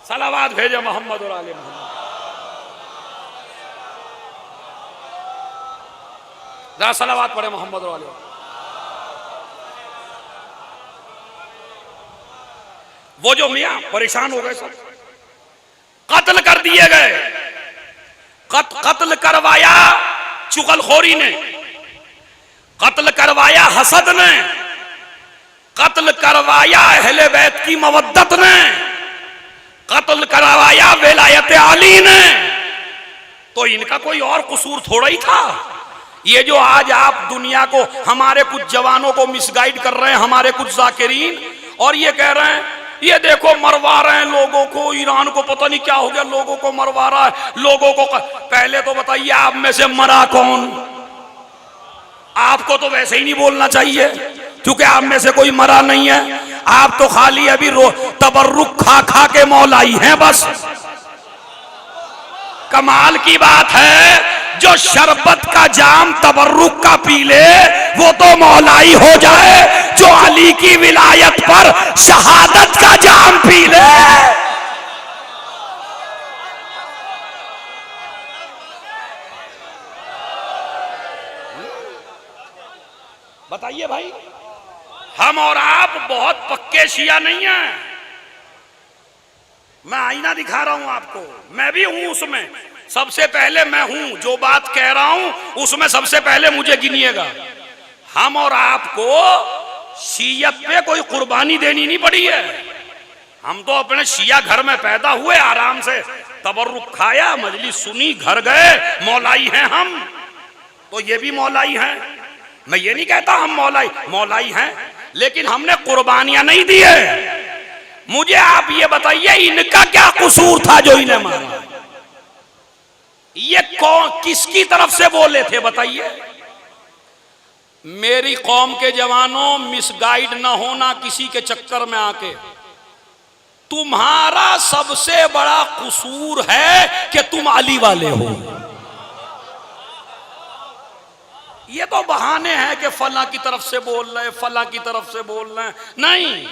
सलावत भेजे मोहम्मद और आले मोहम्मद। जरा सलावत पढ़े मोहम्मद और आले। वो जो मियां परेशान हो गए, सब कत्ल कर दिए गए। कत्ल करवाया चुगलखोरी ने, कत्ल करवाया हसद ने, कत्ल करवाया अहले बैत की मवद्दत ने, कत्ल करवाया विलायत आली ने। तो इनका कोई और कसूर थोड़ा ही था। ये जो आज आप दुनिया को, हमारे कुछ जवानों को मिसगाइड कर रहे हैं, हमारे कुछ जाकिरीन, और ये कह रहे हैं ये देखो मरवा रहे हैं लोगों को, ईरान को पता नहीं क्या हो गया, लोगों को मरवा रहा है, लोगों को। पहले तो बताइए आप में से मरा कौन? आपको तो वैसे ही नहीं बोलना चाहिए क्योंकि आप में से कोई मरा नहीं है। आप तो खाली अभी तबर्रुक खा खा के मौलाई हैं बस। कमाल की बात है, जो शरबत का जाम तबर्रुक का पी ले वो तो मौलाई हो जाए, जो अली की विलायत पर शहादत का जाम पी ले। बताइए भाई, हम और आप बहुत पक्के शिया नहीं हैं। मैं आईना दिखा रहा हूं आपको, मैं भी हूं उसमें। सबसे पहले मैं हूं, जो बात कह रहा हूं उसमें सबसे पहले मुझे गिनिएगा। हम और आपको शियत पे कोई कुर्बानी देनी नहीं पड़ी है। हम तो अपने शिया घर में पैदा हुए, आराम से तबर्रुक खाया, मजलिस सुनी, घर गए, मौलाई हैं हम। तो ये भी मौलाई हैं। मैं ये नहीं कहता हम मौलाई हैं, लेकिन हमने कुर्बानियां नहीं दी है। मुझे आप ये बताइए इनका क्या कसूर था जो इन्हें मारा? ये कौन, किसकी तरफ से बोले थे बताइए? मेरी कौम के जवानों, मिसगाइड ना होना किसी के चक्कर में आके। तुम्हारा सबसे बड़ा कसूर है कि तुम अली वाले हो। ये तो बहाने हैं कि फला की तरफ से बोल रहे, फला की तरफ से बोल रहे। नहीं,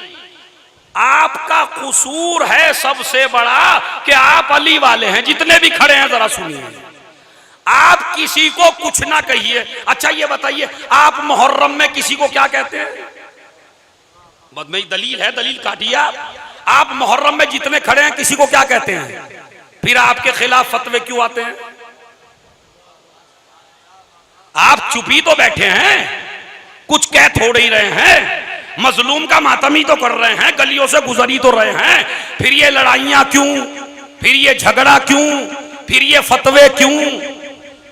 आपका कसूर है सबसे बड़ा कि आप अली वाले हैं। जितने भी खड़े हैं जरा सुनिए, आप किसी को कुछ ना कहिए। अच्छा ये बताइए, आप मुहर्रम में किसी को क्या कहते हैं? बदमेई दलील है, दलील काटिए आप मुहर्रम में जितने खड़े हैं किसी को क्या कहते हैं? फिर आपके खिलाफ फतवे क्यों आते हैं? आप चुप ही तो बैठे हैं, कुछ कह थोड़े ही रहे हैं, मजलूम का मातम ही तो कर रहे हैं, गलियों से गुजर ही तो रहे हैं। फिर ये लड़ाइयां क्यों, फिर ये झगड़ा क्यों, फिर ये फतवे क्यों?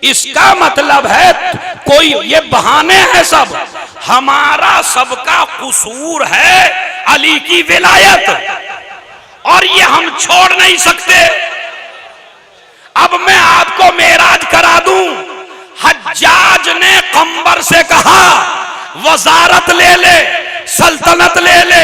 इसका मतलब है कोई, ये बहाने हैं सब। हमारा सबका कसूर है अली की विलायत, और ये हम छोड़ नहीं सकते। अब मैं आपको मेराज करा दूं, कंबर से कहा वजारत ले ले, सल्तनत ले ले,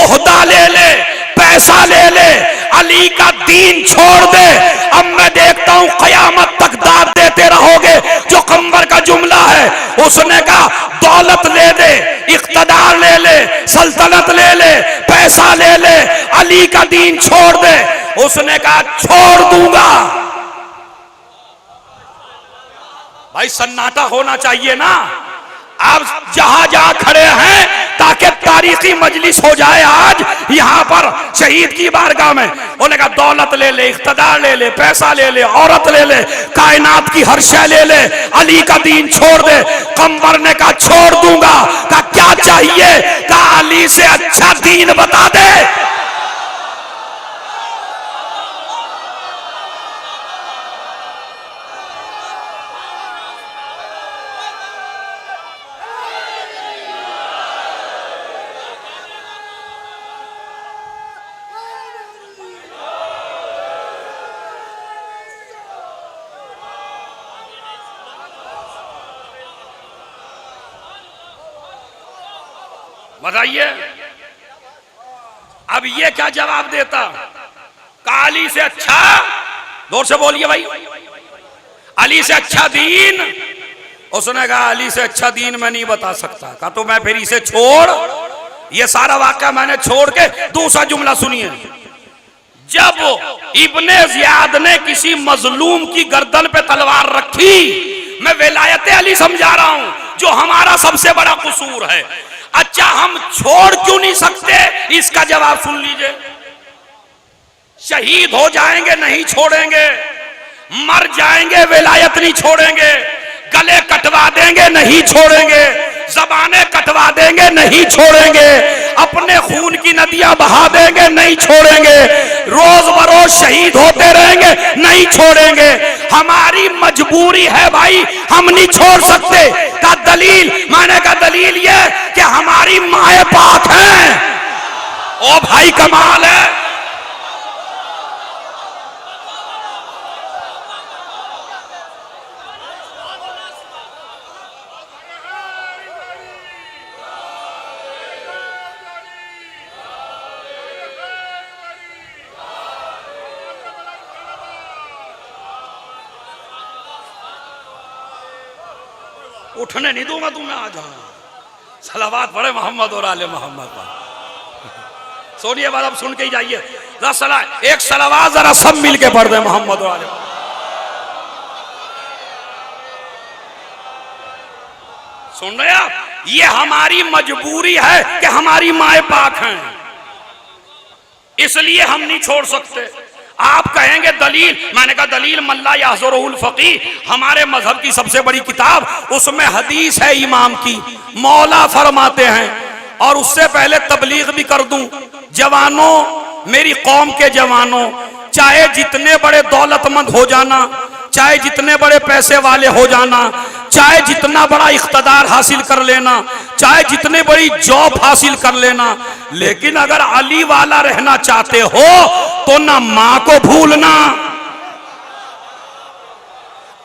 ओहदा ले ले, पैसा ले ले, अली का दीन छोड़ दे। अब मैं देखता हूं कयामत तक दाद देते रहोगे। जो कंबर का जुमला है, उसने कहा दौलत ले दे, इख्तदार ले ले, सल्तनत ले ले, पैसा ले ले, अली का दीन छोड़ दे। उसने कहा छोड़ दूंगा। भाई सन्नाटा होना चाहिए ना। आप जहां जहां खड़े हैं ताकि तारीखी मजलिस हो जाए आज यहां पर शहीद की बारगाह में। उन्होंने कहा दौलत ले ले, इख्तदार ले ले, पैसा ले ले, औरत ले ले, कायनात की हर शय ले ले, अली का दीन छोड़ दे। कंबर ने कहा छोड़ दूंगा। कहा क्या चाहिए? कहा अली से अच्छा दीन बता दे। बताइए अब ये क्या जवाब देता? अली से अच्छा, जोर से बोलिए भाई, अली से अच्छा दीन। उसने कहा अली से अच्छा दीन मैं नहीं बता सकता। कहा तो मैं फिर इसे छोड़, ये सारा वाक्य मैंने छोड़ के दूसरा जुमला सुनिए। जब इब्ने जियाद ने किसी मजलूम की गर्दन पे तलवार रखी, मैं विलायत अली समझा रहा हूं जो हमारा सबसे बड़ा कसूर है। अच्छा हम छोड़ क्यों नहीं सकते? इसका जवाब सुन लीजिए। शहीद हो जाएंगे नहीं छोड़ेंगे, मर जाएंगे विलायत नहीं छोड़ेंगे, गले कटवा देंगे नहीं छोड़ेंगे, ज़बानें कटवा देंगे नहीं छोड़ेंगे, अपने खून की नदियां बहा देंगे नहीं छोड़ेंगे, रोज बरोज शहीद होते रहेंगे नहीं छोड़ेंगे। हमारी मजबूरी है भाई, हम नहीं छोड़ सकते। का दलील? मैंने कहा दलील ये कि हमारी माए पाक हैं। ओ भाई कमाल है। उठने नहीं दूंगा तुम्हें। आ जाओ, सलावात पढ़े मोहम्मद और आले मोहम्मद पर। सोनिए बात अब सुन के ही जाइए। एक सलावात जरा सब मिल के पढ़ दे मोहम्मद और आले। सुन रहे आप? ये हमारी मजबूरी है कि हमारी माए पाक हैं, इसलिए हम नहीं छोड़ सकते। आप कहेंगे दलील, मैंने कहा दलील मल्ला याज़ुरुल फ़क़ीह, हमारे मजहब की सबसे बड़ी किताब, उसमें हदीस है इमाम की। मौला फरमाते हैं, और उससे पहले तबलीग भी कर दूं, जवानों, मेरी कौम के जवानों, चाहे जितने बड़े दौलतमंद हो जाना, चाहे जितने बड़े पैसे वाले हो जाना, चाहे जितना बड़ा इख्तदार हासिल कर लेना, चाहे जितने बड़ी जॉब हासिल कर लेना, लेकिन अगर अली वाला रहना चाहते हो तो ना मां को भूलना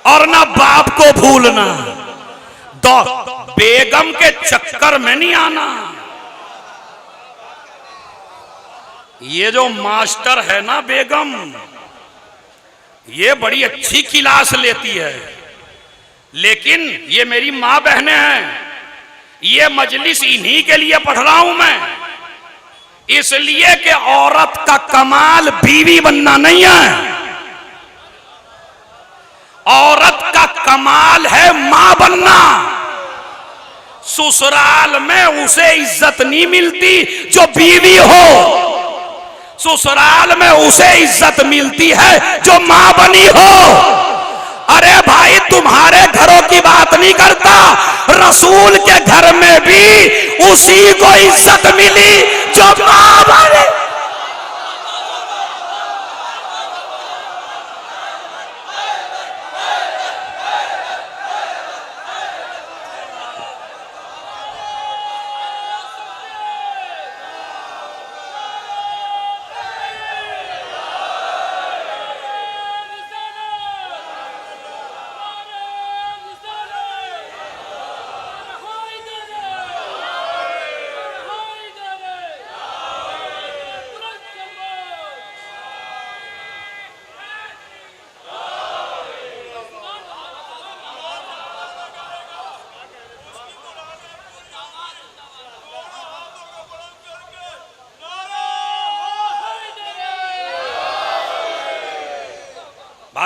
और ना बाप को भूलना। बेगम के चक्कर में नहीं आना। ये जो मास्टर है ना बेगम, ये बड़ी अच्छी क्लास लेती है, लेकिन ये मेरी मां बहनें हैं। ये मजलिस इन्हीं के लिए पढ़ रहा हूं मैं, इसलिए कि औरत का कमाल बीवी बनना नहीं है, औरत का कमाल है मां बनना। ससुराल में उसे इज्जत नहीं मिलती जो बीवी हो, ससुराल में उसे इज्जत मिलती है जो मां बनी हो। अरे भाई तुम्हारे घरों की बात नहीं करता, रसूल के घर में भी उसी को इज्जत मिली जो मां बनी।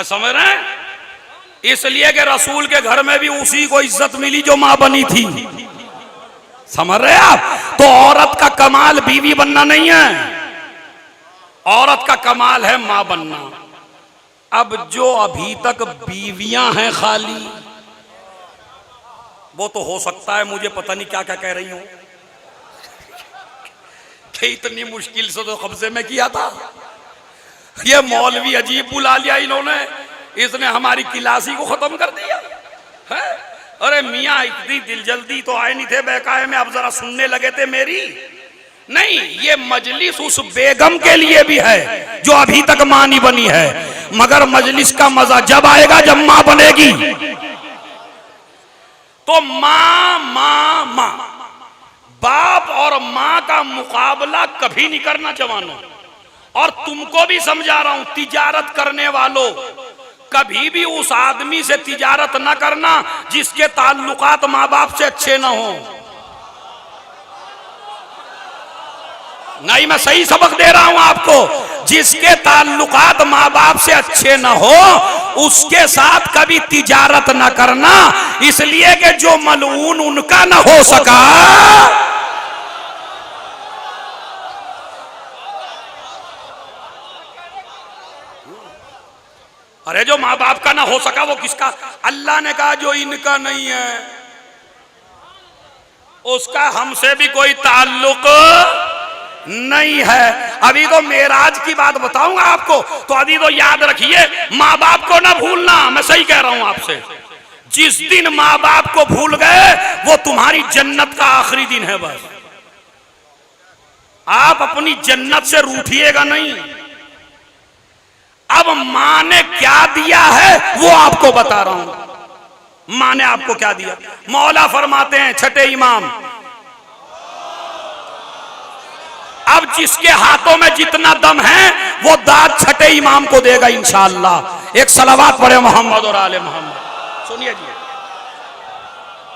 बात समझ रहे हैं? इसलिए कि रसूल के घर में भी उसी को इज्जत मिली जो मां बनी थी। समझ रहे आप? तो औरत का कमाल बीवी बनना नहीं है, औरत का कमाल है मां बनना। अब जो अभी तक बीवियां हैं खाली, वो तो हो सकता है मुझे पता नहीं क्या क्या कह रही हूं कि इतनी मुश्किल से तो कब्जे में किया था। ये मौलवी अजीब बुला लिया इन्होंने, इसने हमारी किलासी को खत्म कर दिया है। अरे मियाँ इतनी दिल जल्दी तो आए नहीं थे बेकाए में, अब जरा सुनने लगे थे मेरी। नहीं, ये मजलिस उस बेगम के लिए भी है जो अभी तक मां नहीं बनी है, मगर मजलिस का मजा जब आएगा जब मां बनेगी। तो मां मां मां, बाप और मां का मुकाबला कभी नहीं करना जवानों। और तुमको भी समझा रहा हूं, तिजारत करने वालों, कभी भी उस आदमी से तिजारत ना करना जिसके ताल्लुकात मां बाप से अच्छे ना हो। नहीं, मैं सही सबक दे रहा हूं आपको। जिसके ताल्लुकात मां बाप से अच्छे ना हो उसके साथ कभी तिजारत ना करना, इसलिए कि जो मलऊन उनका ना हो सका। अरे जो मां बाप का ना हो सका वो किसका? अल्लाह ने कहा जो इनका नहीं है उसका हमसे भी कोई ताल्लुक नहीं है। अभी तो मेराज की बात बताऊंगा आपको, तो अभी तो याद रखिए, माँ बाप को ना भूलना। मैं सही कह रहा हूं आपसे, जिस दिन माँ बाप को भूल गए वो तुम्हारी जन्नत का आखिरी दिन है। बस आप अपनी जन्नत से रूठिएगा नहीं। अब मां ने क्या दिया है वो आपको बता रहा हूं। मां ने आपको क्या दिया? मौला फरमाते हैं, छठे इमाम, अब जिसके हाथों में जितना दम है वो दाद छठे इमाम को देगा इंशाअल्लाह। एक सलावत पढ़े मोहम्मद और आले मोहम्मद। सुनिए जी,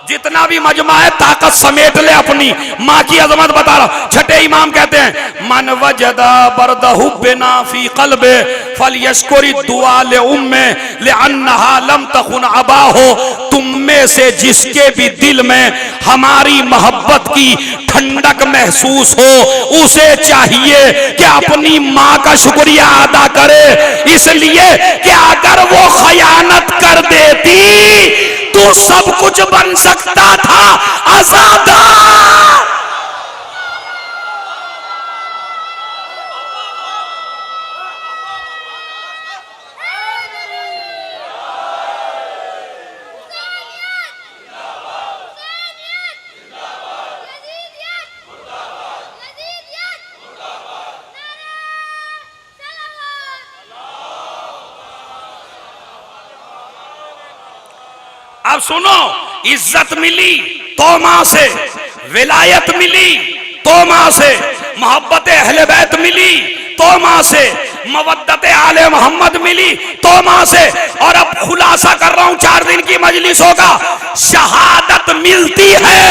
जितना भी मजमा है ताकत समेट ले अपनी। माँ की अजमत बता रहा। छठे इमाम कहते हैं, मन वजदा बरदहु बिना फी क़ल्बे फलयश्कुरी दुआ ले उम्मे ले अन्नहा लम तखुन अबा हो। तुम में से जिसके भी दिल में हमारी मोहब्बत की ठंडक महसूस हो उसे चाहिए कि अपनी माँ का शुक्रिया अदा करे, इसलिए कि अगर वो खयानत कर देती तो सब कुछ बन सकता था आजादार। अब सुनो, इज्जत मिली तो मां से, विलायत मिली तो मां से, मोहब्बत अहले बैत मिली तो मां से, मवद्दत आले मोहम्मद मिली तो मां से। और अब खुलासा कर रहा हूं 4 दिन की मजलिसों का, शहादत मिलती है।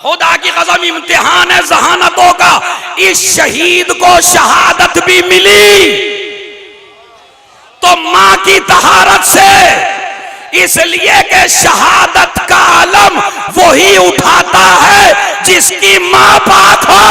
खुदा की कसम इम्तिहान है जहानतों का। इस शहीद को शहादत भी मिली तो मां की तहारत से, इसलिए कि शहादत का आलम वही उठाता है जिसकी मां पाक हो।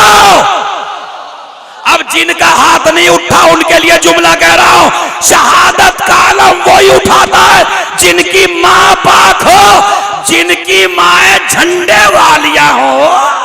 अब जिनका हाथ नहीं उठा उनके लिए जुमला कह रहा हूं, शहादत का आलम वही उठाता है जिनकी मां पाक हो, जिनकी मां झंडे वालियां हो।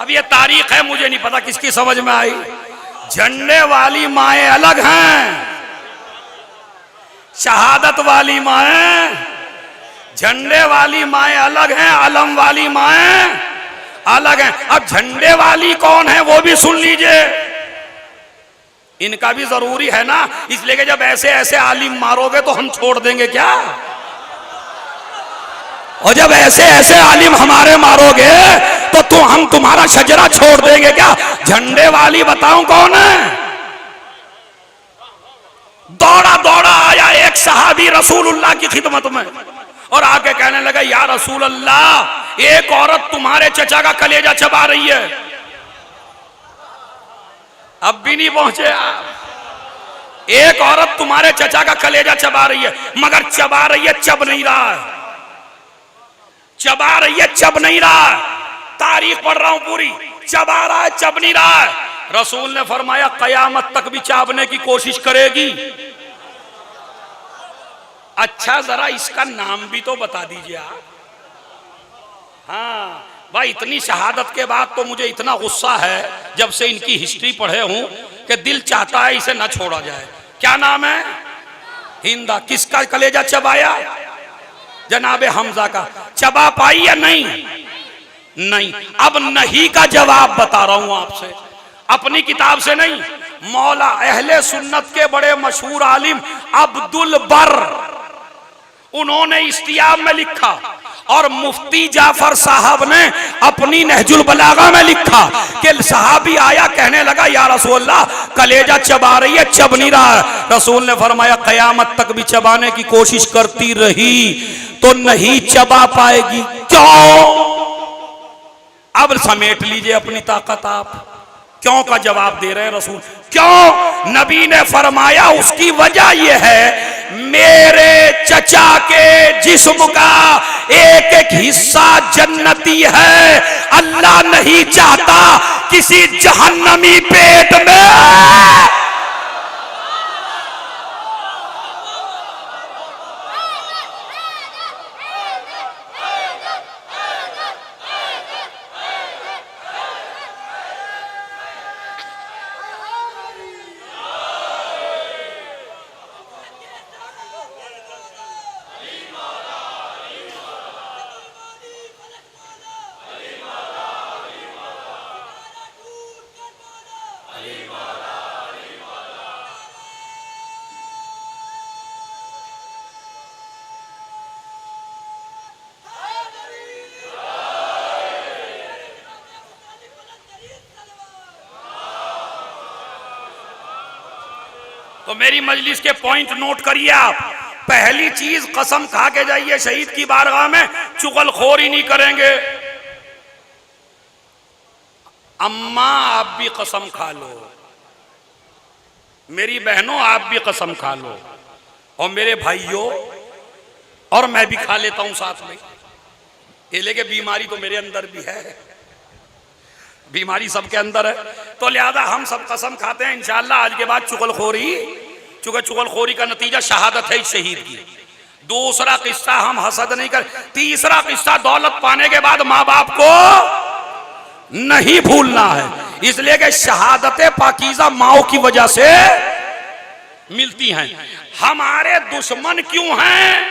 अब ये तारीख है, मुझे नहीं पता किसकी समझ में आई। झंडे वाली माएं अलग हैं, शहादत वाली माएं, झंडे वाली माएं अलग हैं, अलम वाली माएं अलग हैं। अब झंडे वाली कौन है वो भी सुन लीजिए, इनका भी जरूरी है ना, इसलिए कि जब ऐसे ऐसे आलिम मारोगे तो हम छोड़ देंगे क्या? और जब ऐसे ऐसे आलिम हमारे मारोगे तो हम तुम्हारा शजरा छोड़ देंगे क्या? झंडे वाली बताऊं कौन है? दौड़ा दौड़ा आया एक सहाबी रसूलुल्लाह की खिदमत में और आके कहने लगा, या रसूल अल्लाह, एक औरत तुम्हारे चचा का कलेजा चबा रही है। अब भी नहीं पहुंचे आप। एक औरत तुम्हारे चचा का कलेजा चबा रही है, मगर चबा रही है, चब नहीं रहा है। चबा रही है, चब नहीं रहा है। तारीख पढ़ रहा हूं पूरी, चबा रहा है, चब नहीं रहा है। रसूल ने फरमाया, कयामत तक भी चाबने की कोशिश करेगी। अच्छा, जरा इसका नाम भी तो बता दीजिए आप। हाँ भाई, इतनी शहादत के बाद तो मुझे इतना गुस्सा है जब से इनकी हिस्ट्री पढ़े हूं कि दिल चाहता है इसे न छोड़ा जाए। क्या नाम है? हिंदा। किसका कलेजा चबाया? जनाबे हमजा का। चबा पाई या नहीं? नहीं। अब नहीं का जवाब बता रहा हूं आपसे, अपनी किताब से नहीं। मौला अहले सुन्नत के बड़े मशहूर आलिम अब्दुल बर, उन्होंने इस्तियाब में लिखा, और मुफ्ती जाफर साहब ने अपनी नहजुल बलागा में लिखा कि सहाबी आया, कहने लगा, या रसूल अल्लाह, कलेजा चबा रही है, चब नहीं रहा है। रसूल ने फरमाया, कयामत तक भी चबाने की कोशिश करती रही तो नहीं चबा पाएगी। क्यों? अब समेट लीजिए अपनी ताकत आप। क्यों का जवाब दे रहे हैं रसूल। क्यों? नबी ने फरमाया, उसकी वजह यह है, मेरे चचा के जिस्म का एक एक हिस्सा जन्नती है। अल्लाह नहीं चाहता किसी जहन्नमी पेट में तो मेरी मजलिस के पॉइंट नोट करिए आप। पहली चीज, कसम खा के जाइए शहीद की बारगाह में, चुगलखोरी नहीं करेंगे। अम्मा आप भी कसम खा लो, मेरी बहनों आप भी कसम खा लो, और मेरे भाइयों, और मैं भी खा लेता हूं साथ में। ये लेके बीमारी तो मेरे अंदर भी है, बीमारी सबके अंदर है, तो लिहाजा हम सब कसम खाते हैं इंशाअल्लाह आज के बाद चुगलखोरी, चूंकि चुगलखोरी का नतीजा शहादत है इस शहीद की। दूसरा किस्सा, हम हसद नहीं कर। तीसरा किस्सा, दौलत पाने के बाद माँ बाप को नहीं भूलना है, इसलिए कि शहादतें पाकीज़ा माओ की वजह से मिलती हैं। हमारे दुश्मन क्यों हैं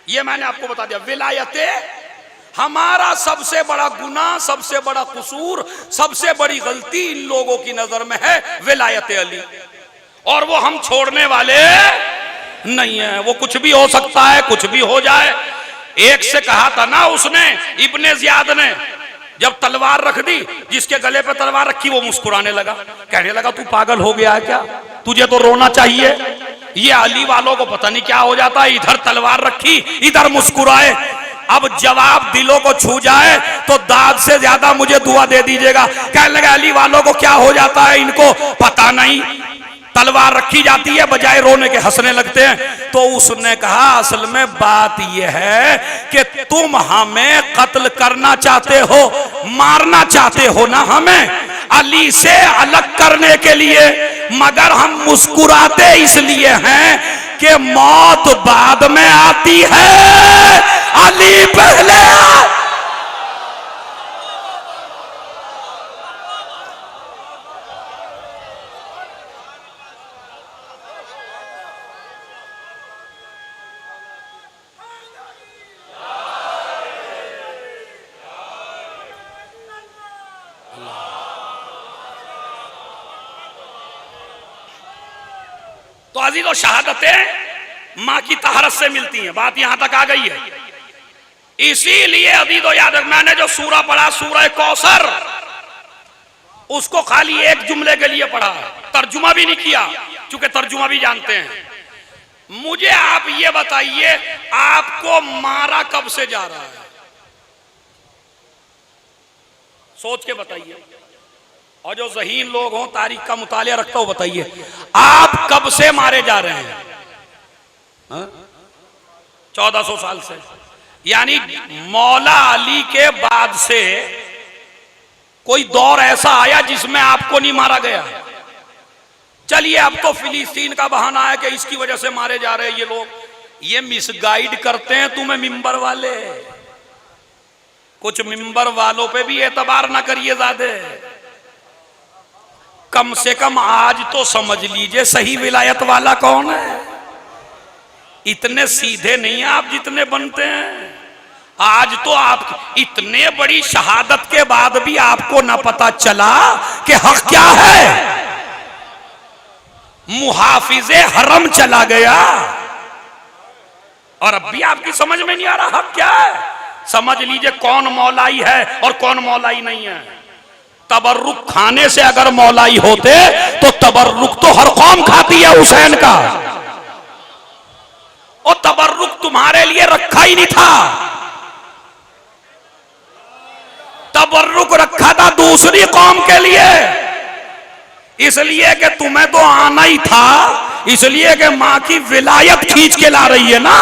ये मैंने आपको बता दिया। विलायतें, हमारा सबसे बड़ा गुनाह, सबसे बड़ा कसूर, सबसे बड़ी गलती इन लोगों की नजर में है विलायत अली, और वो हम छोड़ने वाले नहीं है। वो कुछ भी हो सकता है, कुछ भी हो जाए। एक से कहा था ना उसने, इब्ने जियाद ने, जब तलवार रख दी, जिसके गले पे तलवार रखी वो मुस्कुराने लगा, कहने लगा तू पागल हो गया है क्या, तुझे तो रोना चाहिए। ये अली वालों को पता नहीं क्या हो जाता है, इधर तलवार रखी, इधर मुस्कुराए। अब जवाब दिलों को छू जाए तो दाद से ज्यादा मुझे दुआ दे दीजिएगा। कहने लगा अली वालों को क्या हो जाता है, इनको पता नहीं, तलवार रखी जाती है, बजाय रोने के हंसने लगते हैं। तो उसने कहा असल में बात यह है कि तुम हमें कत्ल करना चाहते हो, मारना चाहते हो ना हमें, अली से अलग करने के लिए, मगर हम मुस्कुराते इसलिए हैं कि मौत बाद में आती है, अली पहले। तो अजीज़ों, शहादतें माँ की तहरत से मिलती हैं। बात यहां तक आ गई है। इसीलिए अभी तो याद है, मैंने जो सूरा पढ़ा सूरह कौसर, उसको खाली एक जुमले के लिए पढ़ा, तर्जुमा भी नहीं किया, क्योंकि तर्जुमा भी जानते हैं। मुझे आप ये बताइए, आपको मारा कब से जा रहा है? सोच के बताइए। और जो ज़हीन लोग हों, तारीख का मुतालिया रखता हो, बताइए आप कब से मारे जा रहे हैं? 1400 साल से। यानी मौला अली के बाद से कोई दौर ऐसा आया जिसमें आपको नहीं मारा गया? चलिए, अब तो फिलिस्तीन का बहाना है कि इसकी वजह से मारे जा रहे हैं ये लोग। ये मिसगाइड करते हैं तुम्हें मिंबर वाले। कुछ मिंबर वालों पे भी एतबार ना करिए ज़्यादा। कम से कम आज तो समझ लीजिए सही विलायत वाला कौन है। इतने सीधे नहीं हैं आप जितने बनते हैं। आज तो आप इतने बड़ी शहादत के बाद भी आपको ना पता चला कि हक क्या है। मुहाफिजे हरम चला गया और अब भी आपकी समझ में नहीं आ रहा हक क्या है। समझ लीजिए कौन मौलाई है और कौन मौलाई नहीं है। तबर्रुक खाने से अगर मौलाई होते तो तबर्रुक तो हर कौम खाती है हुसैन का, और तबर्रुक तुम्हारे लिए रखा ही नहीं था। तबर्रुक रखा था दूसरी कौम के लिए, इसलिए कि तुम्हें तो आना ही था, इसलिए कि मां की विलायत खींच के ला रही है ना।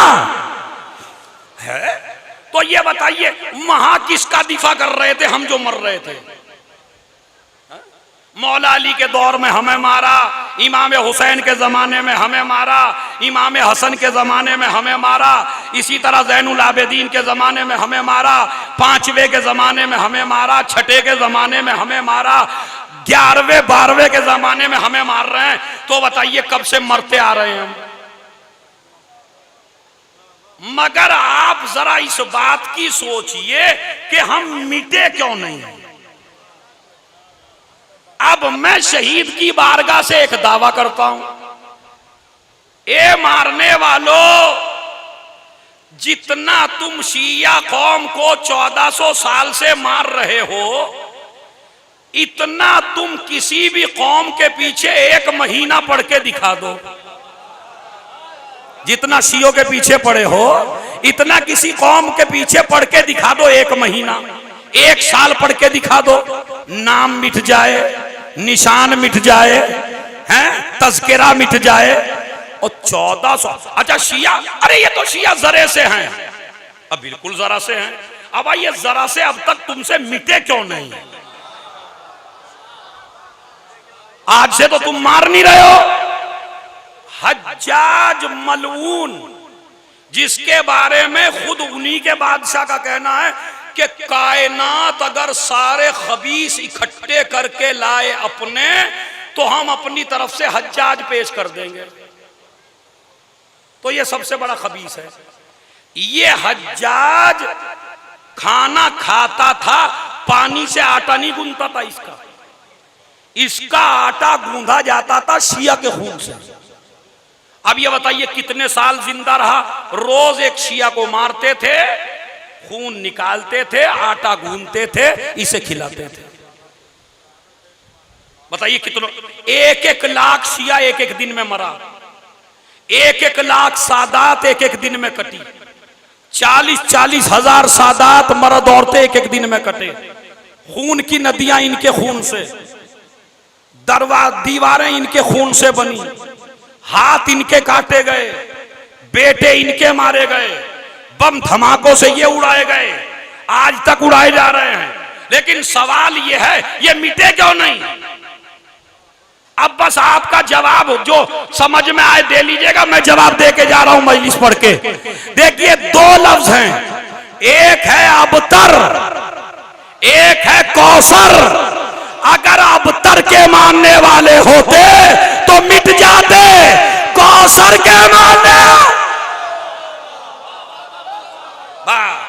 है तो ये बताइए, वहां किसका दिफा कर रहे थे हम जो मर रहे थे? मौला अली के दौर में हमें मारा, इमाम हुसैन के ज़माने में हमें मारा, इमाम हसन के ज़माने में हमें मारा, इसी तरह ज़ैनुल आबिदीन के ज़माने में हमें मारा, पांचवे के ज़माने में हमें मारा, छठे के ज़माने में हमें मारा, 11वें 12वें के ज़माने में हमें मार रहे हैं। तो बताइए कब से मरते आ रहे हैं हम। मगर आप जरा इस बात की सोचिए कि हम मिटे क्यों नहीं। अब मैं शहीद की बारगाह से एक दावा करता हूं, ए मारने वालों, जितना तुम शिया कौम को 1400 साल से मार रहे हो, इतना तुम किसी भी कौम के पीछे एक महीना पढ़ के दिखा दो। जितना शियों के पीछे पड़े हो, इतना किसी कौम के पीछे पढ़ के दिखा दो एक महीना, 1 साल पढ़ के दिखा दो, नाम मिट जाए, निशान मिट जाए, हैं, तज़किरा मिट जाए। और 1400, अच्छा शिया, अरे ये तो शिया जरे से हैं। अब बिल्कुल जरा से हैं। अब आइए, जरा से अब तक तुमसे मिटे क्यों नहीं? आज से तो तुम मार नहीं रहे हो। हज्जाज मलऊन, जिसके बारे में खुद उन्हीं के बादशाह का कहना है कि कायनात अगर सारे खबीस इकट्ठे करके लाए अपने, तो हम अपनी तरफ से हज्जाज पेश कर देंगे। तो ये सबसे बड़ा खबीस है। ये हज्जाज खाना खाता था, पानी से आटा नहीं गूंथता था इसका आटा गूंधा जाता था शिया के खून से। अब ये बताइए कितने साल जिंदा रहा। रोज एक शिया को मारते थे, खून निकालते थे, आटा गूंथते थे, इसे खिलाते थे। बताइए कितनों, 1-1 लाख शिया एक दिन में मरा, 1-1 लाख सादात एक दिन में कटी, 40-40 हजार सादात मर्द औरतें एक दिन में कटे। खून की नदियां इनके खून से, दीवारें इनके खून से बनी, हाथ इनके काटे गए, बेटे इनके मारे गए, बम धमाकों से ये उड़ाए गए, आज तक उड़ाए जा रहे हैं। लेकिन सवाल ये है, ये मिटे क्यों नहीं? अब बस आपका जवाब जो समझ में आए दे लीजिएगा। मैं जवाब दे के जा रहा हूं मजलिस पढ़ के। देखिए 2 लफ्ज हैं, एक है अबतर, एक है कौसर। अगर अबतर के मानने वाले होते तो मिट जाते, कौसर के मानने बस।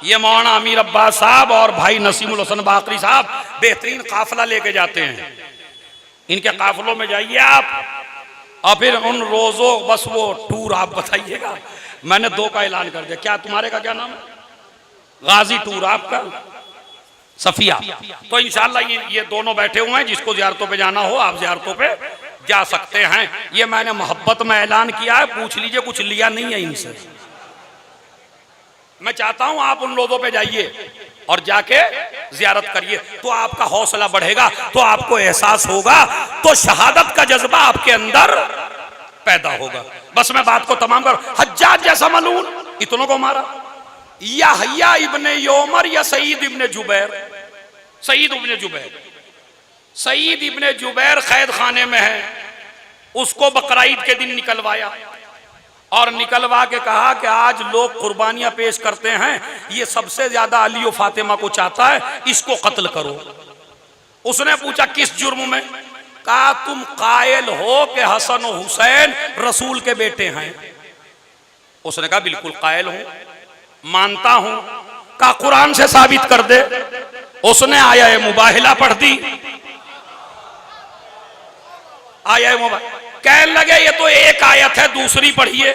ये मौलाना अमीर अब्बास साहब और भाई नसीमुल हसन बाकरी साहब बेहतरीन काफिला लेके जाते हैं। इनके काफिलों में जाइए आप और फिर उन रोजों बस वो टूर आप बताइएगा। मैंने 2 का ऐलान कर दिया। क्या तुम्हारे का क्या नाम है? गाजी टूर, आपका सफिया। तो इंशाल्लाह ये दोनों बैठे हुए हैं, जिसको ज़ियारतों पे जाना हो आप ज़ियारतों पे जा सकते हैं। ये मैंने मोहब्बत में ऐलान किया है, पूछ लीजिए कुछ लिया नहीं है इनसे। मैं चाहता हूं आप उन लोगों पे जाइए और जाके ज़ियारत करिए, तो आपका हौसला बढ़ेगा, तो आपको एहसास होगा, तो शहादत का जज्बा आपके अंदर पैदा होगा। बस मैं बात को तमाम कर, हज्जाज जैसा मलून इतनों को मारा, यहया इब्ने योमर या सईद इब्ने जुबैर, सईद इब्ने जुबैर कैद खाने में है, उसको बकरीद के दिन निकलवाया और निकलवा के कहा कि आज लोग कुर्बानियां पेश करते हैं, ये सबसे ज्यादा अली और फातिमा को चाहता है, इसको कत्ल करो। उसने पूछा किस जुर्म में? कहा तुम कायल हो कि हसन और हुसैन रसूल के बेटे हैं। उसने कहा बिल्कुल कायल हूं, मानता हूं। कहा कुरान से साबित कर दे। उसने आया मुबाहिला पढ़ दी, आया मुबाहिला। कहने लगे ये तो एक आयत है, दूसरी पढ़िए।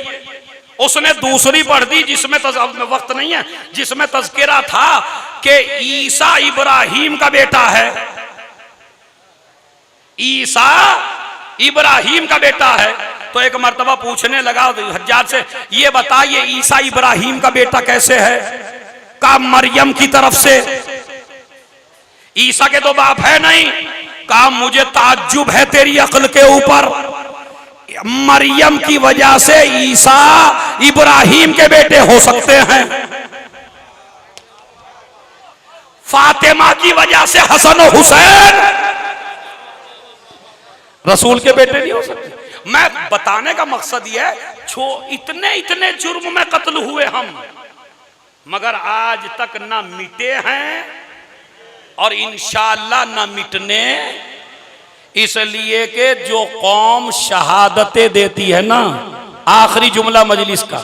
उसने दूसरी पढ़ दी जिसमें वक्त नहीं है, जिसमें तज़किरा था कि ईसा इब्राहिम का बेटा है, ईसा इब्राहिम का बेटा है। तो एक मर्तबा पूछने लगा हज्जाज से, ये बता ये ईसा इब्राहिम का बेटा कैसे है? कहा मरियम की तरफ से। ईसा के तो बाप है नहीं। कहा मुझे ताज्जुब है तेरी अक्ल के ऊपर, मरियम की वजह से ईसा इब्राहिम के बेटे हो सकते हैं, फातिमा की वजह से हसन और हुसैन रसूल के बेटे नहीं हो सकते। मैं बताने का मकसद यह है, इतने जुर्म में कत्ल हुए हम, मगर आज तक ना मिटे हैं और इंशाअल्लाह ना मिटने। इसलिए कि जो कौम शहादतें देती है ना, आखिरी जुमला मजलिस का,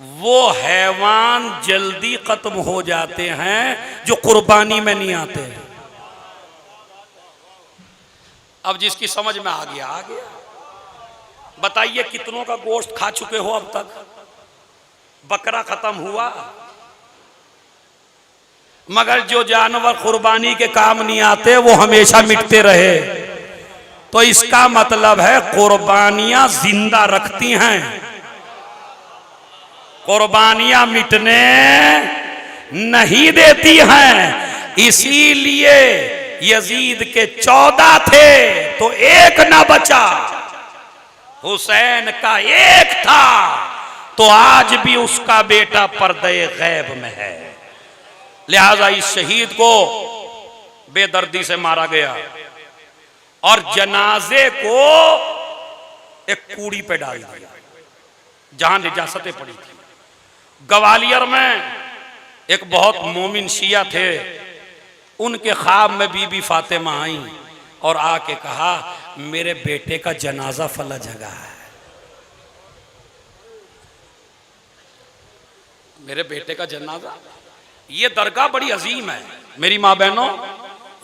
वो हैवान जल्दी खत्म हो जाते हैं जो कुर्बानी में नहीं आते। अब जिसकी समझ में आ गया आ गया। बताइए कितनों का गोश्त खा चुके हो अब तक? बकरा खत्म हुआ, मगर जो जानवर कुर्बानी के काम नहीं आते वो हमेशा मिटते रहे। तो इसका मतलब है कुर्बानियां जिंदा रखती हैं, कुर्बानियां मिटने नहीं देती हैं। इसीलिए यजीद के 14 थे तो एक ना बचा, हुसैन का एक था तो आज भी उसका बेटा पर्दे गैब में है। लिहाजा इस शहीद को बेदर्दी से मारा गया और जनाजे को एक कूड़ी पे डाल दिया जहां निजासतें पड़ी थी। ग्वालियर में एक बहुत मोमिन शिया थे, उनके ख्वाब में बीबी फातिमा आई और आके कहा मेरे बेटे का जनाजा फला जगह है, मेरे बेटे का जनाजा। ये दरगाह बड़ी अजीम है मेरी माँ बहनों,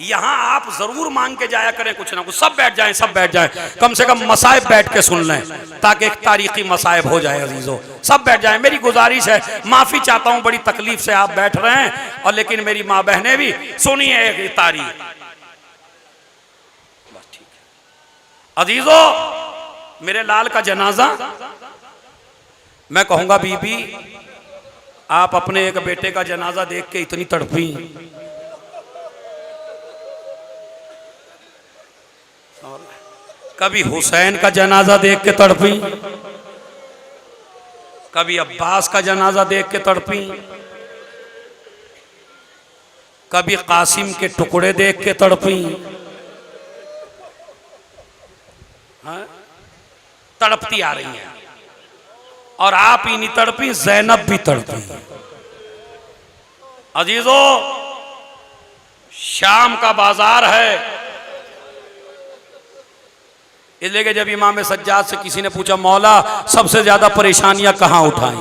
यहां आप जरूर मांग के जाया करें कुछ ना कुछ। सब बैठ जाएं, सब बैठ जाएं, कम से कम मसाइब बैठ के सुन लें ताकि एक तारीखी मसाइब हो जाए। अजीजों सब बैठ जाएं, मेरी गुजारिश है। माफी चाहता हूं बड़ी तकलीफ से आप बैठ रहे हैं, और लेकिन मेरी माँ बहनें भी सुनिए एक तारीख। बस ठीक है अजीजों, मेरे लाल का जनाजा, मैं कहूंगा बीबी आप अपने एक बेटे का जनाजा देख के इतनी तड़पी, कभी हुसैन का जनाजा देख के तड़पी, कभी अब्बास का जनाजा देख के तड़पी, कभी कासिम के टुकड़े देख के तड़पी। हाँ? तड़पती आ रही हैं और आप ही नहीं तड़पी, ज़ैनब भी तड़पी। अजीजों शाम का बाजार है, इसलिए कि जब इमाम सज्जाद से किसी ने पूछा मौला सबसे ज्यादा परेशानियां कहां उठाई,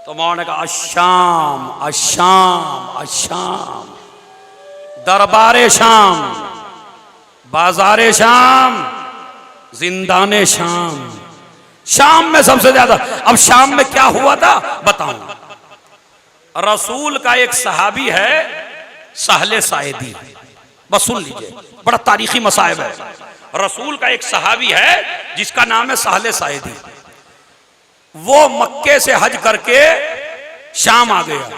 तो मौलाना का अशाम अशाम अशाम, दरबारे शाम, बाजारे शाम, जिंदाने शाम। शाम में सबसे ज्यादा। अब शाम में क्या हुआ था बताऊं। रसूल का एक सहाबी है सहले साइदी, बस सुन लीजिए, बड़ा तारीखी मसाइब है। रसूल का एक सहाबी है जिसका नाम है सहले साइदी। वो मक्के से हज करके शाम आ गया।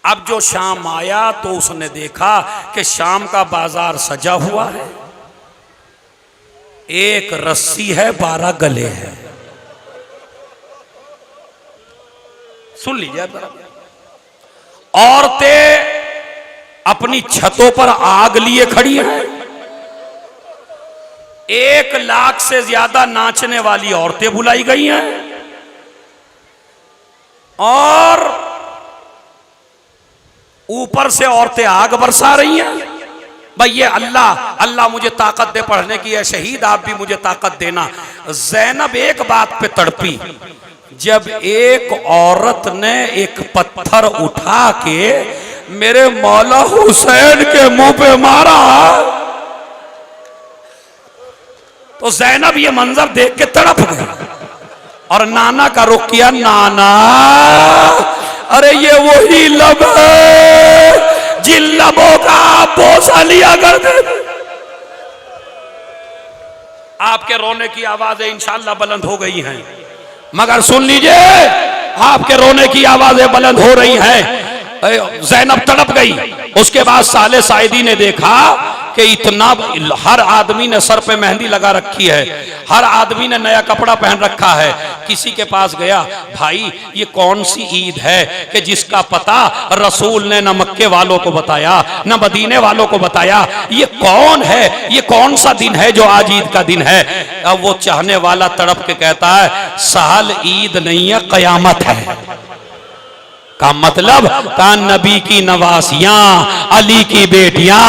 अब जो शाम आया तो उसने देखा कि शाम का बाजार सजा हुआ है, एक रस्सी है, 12 गले हैं। सुन लीजिए, औरतें अपनी छतों पर आग लिए खड़ी हैं। 1 लाख से ज्यादा नाचने वाली औरतें बुलाई गई हैं और ऊपर से औरतें आग बरसा रही हैं। भाई ये अल्लाह मुझे ताकत दे पढ़ने की है, शहीद आप भी मुझे ताकत देना। ज़ैनब एक बात पे तड़पी, जब एक औरत ने एक पत्थर उठा के मेरे मौला हुसैन के मुंह पे मारा, तो ज़ैनब ये मंजर देख के तड़प गई और नाना का रुख किया। नाना, अरे ये वही लब है जिन लबों का आप बोसा लिया करते। आपके रोने की आवाजें इंशाअल्लाह बुलंद हो गई हैं, मगर सुन लीजिए, आपके रोने की आवाजें बुलंद हो रही हैं। ज़ैनब तड़प गई। उसके बाद साले साइदी ने देखा कि इतना, हर आदमी ने सर पे मेहंदी लगा रखी है, हर आदमी ने नया कपड़ा पहन रखा है। किसी के पास गया, भाई ये कौन सी ईद है कि जिसका पता रसूल ने न मक्के वालों को बताया न मदीने वालों को बताया, ये कौन है, ये कौन सा दिन है जो आज ईद का दिन है। अब वो चाहने वाला तड़प के कहता है, साल ईद नहीं है, कयामत है। का मतलब का नबी की नवासियां, अली की बेटियां,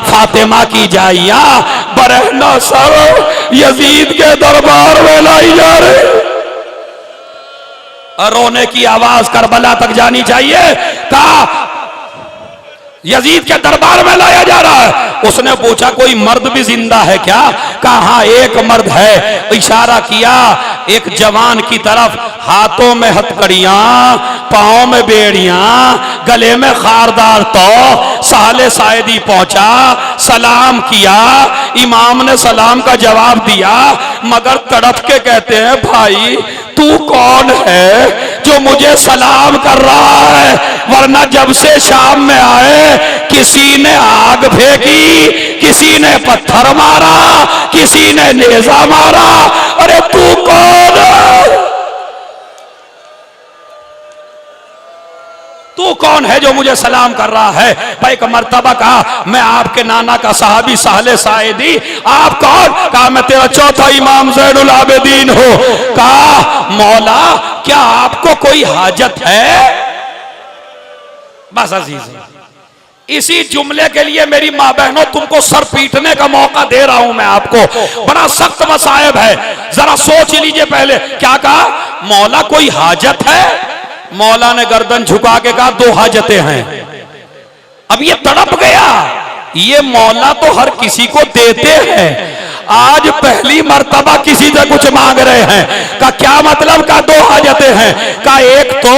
फातिमा की जाइया बरहना सर यजीद के दरबार में लाई जा रही। रोने की आवाज करबला तक जानी चाहिए। का यजीद के दरबार में लाया जा रहा है। उसने पूछा कोई मर्द भी जिंदा है क्या? कहा हाँ एक मर्द है। इशारा किया एक जवान की तरफ, हाथों में हथकड़ियां, पांव में बेड़ियां, गले में खारदार। तो साले साइदी पहुंचा, सलाम किया, इमाम ने सलाम का जवाब दिया, मगर तड़प के कहते हैं भाई तू कौन है जो मुझे सलाम कर रहा है? वरना जब से शाम में आए किसी ने आग फेंकी, किसी ने पत्थर मारा, किसी ने नेजा मारा। अरे तू कौन है? तू कौन है जो मुझे सलाम कर रहा है? भाई एक मर्तबा कहा मैं आपके नाना का सहाबी साले साइदी। आप कौन? कहा मैं तेरा चौथा इमाम ज़ैनुल आबिदीन हूं। कहा मौला क्या आपको कोई हाजत है? बस अजीज, इसी जुमले के लिए मेरी माँ बहनों तुमको सर पीटने का मौका दे रहा हूं मैं आपको। बड़ा सख्त मसाइब है, जरा सोच लीजिए पहले। क्या कहा? मौला कोई हाजत है? मौला ने गर्दन झुका के कहा 2 हाजतें हैं। अब ये तड़प गया, ये मौला तो हर किसी को देते हैं, आज पहली मर्तबा किसी से कुछ मांग रहे हैं। का क्या मतलब? का 2 हाजतें हैं। का एक तो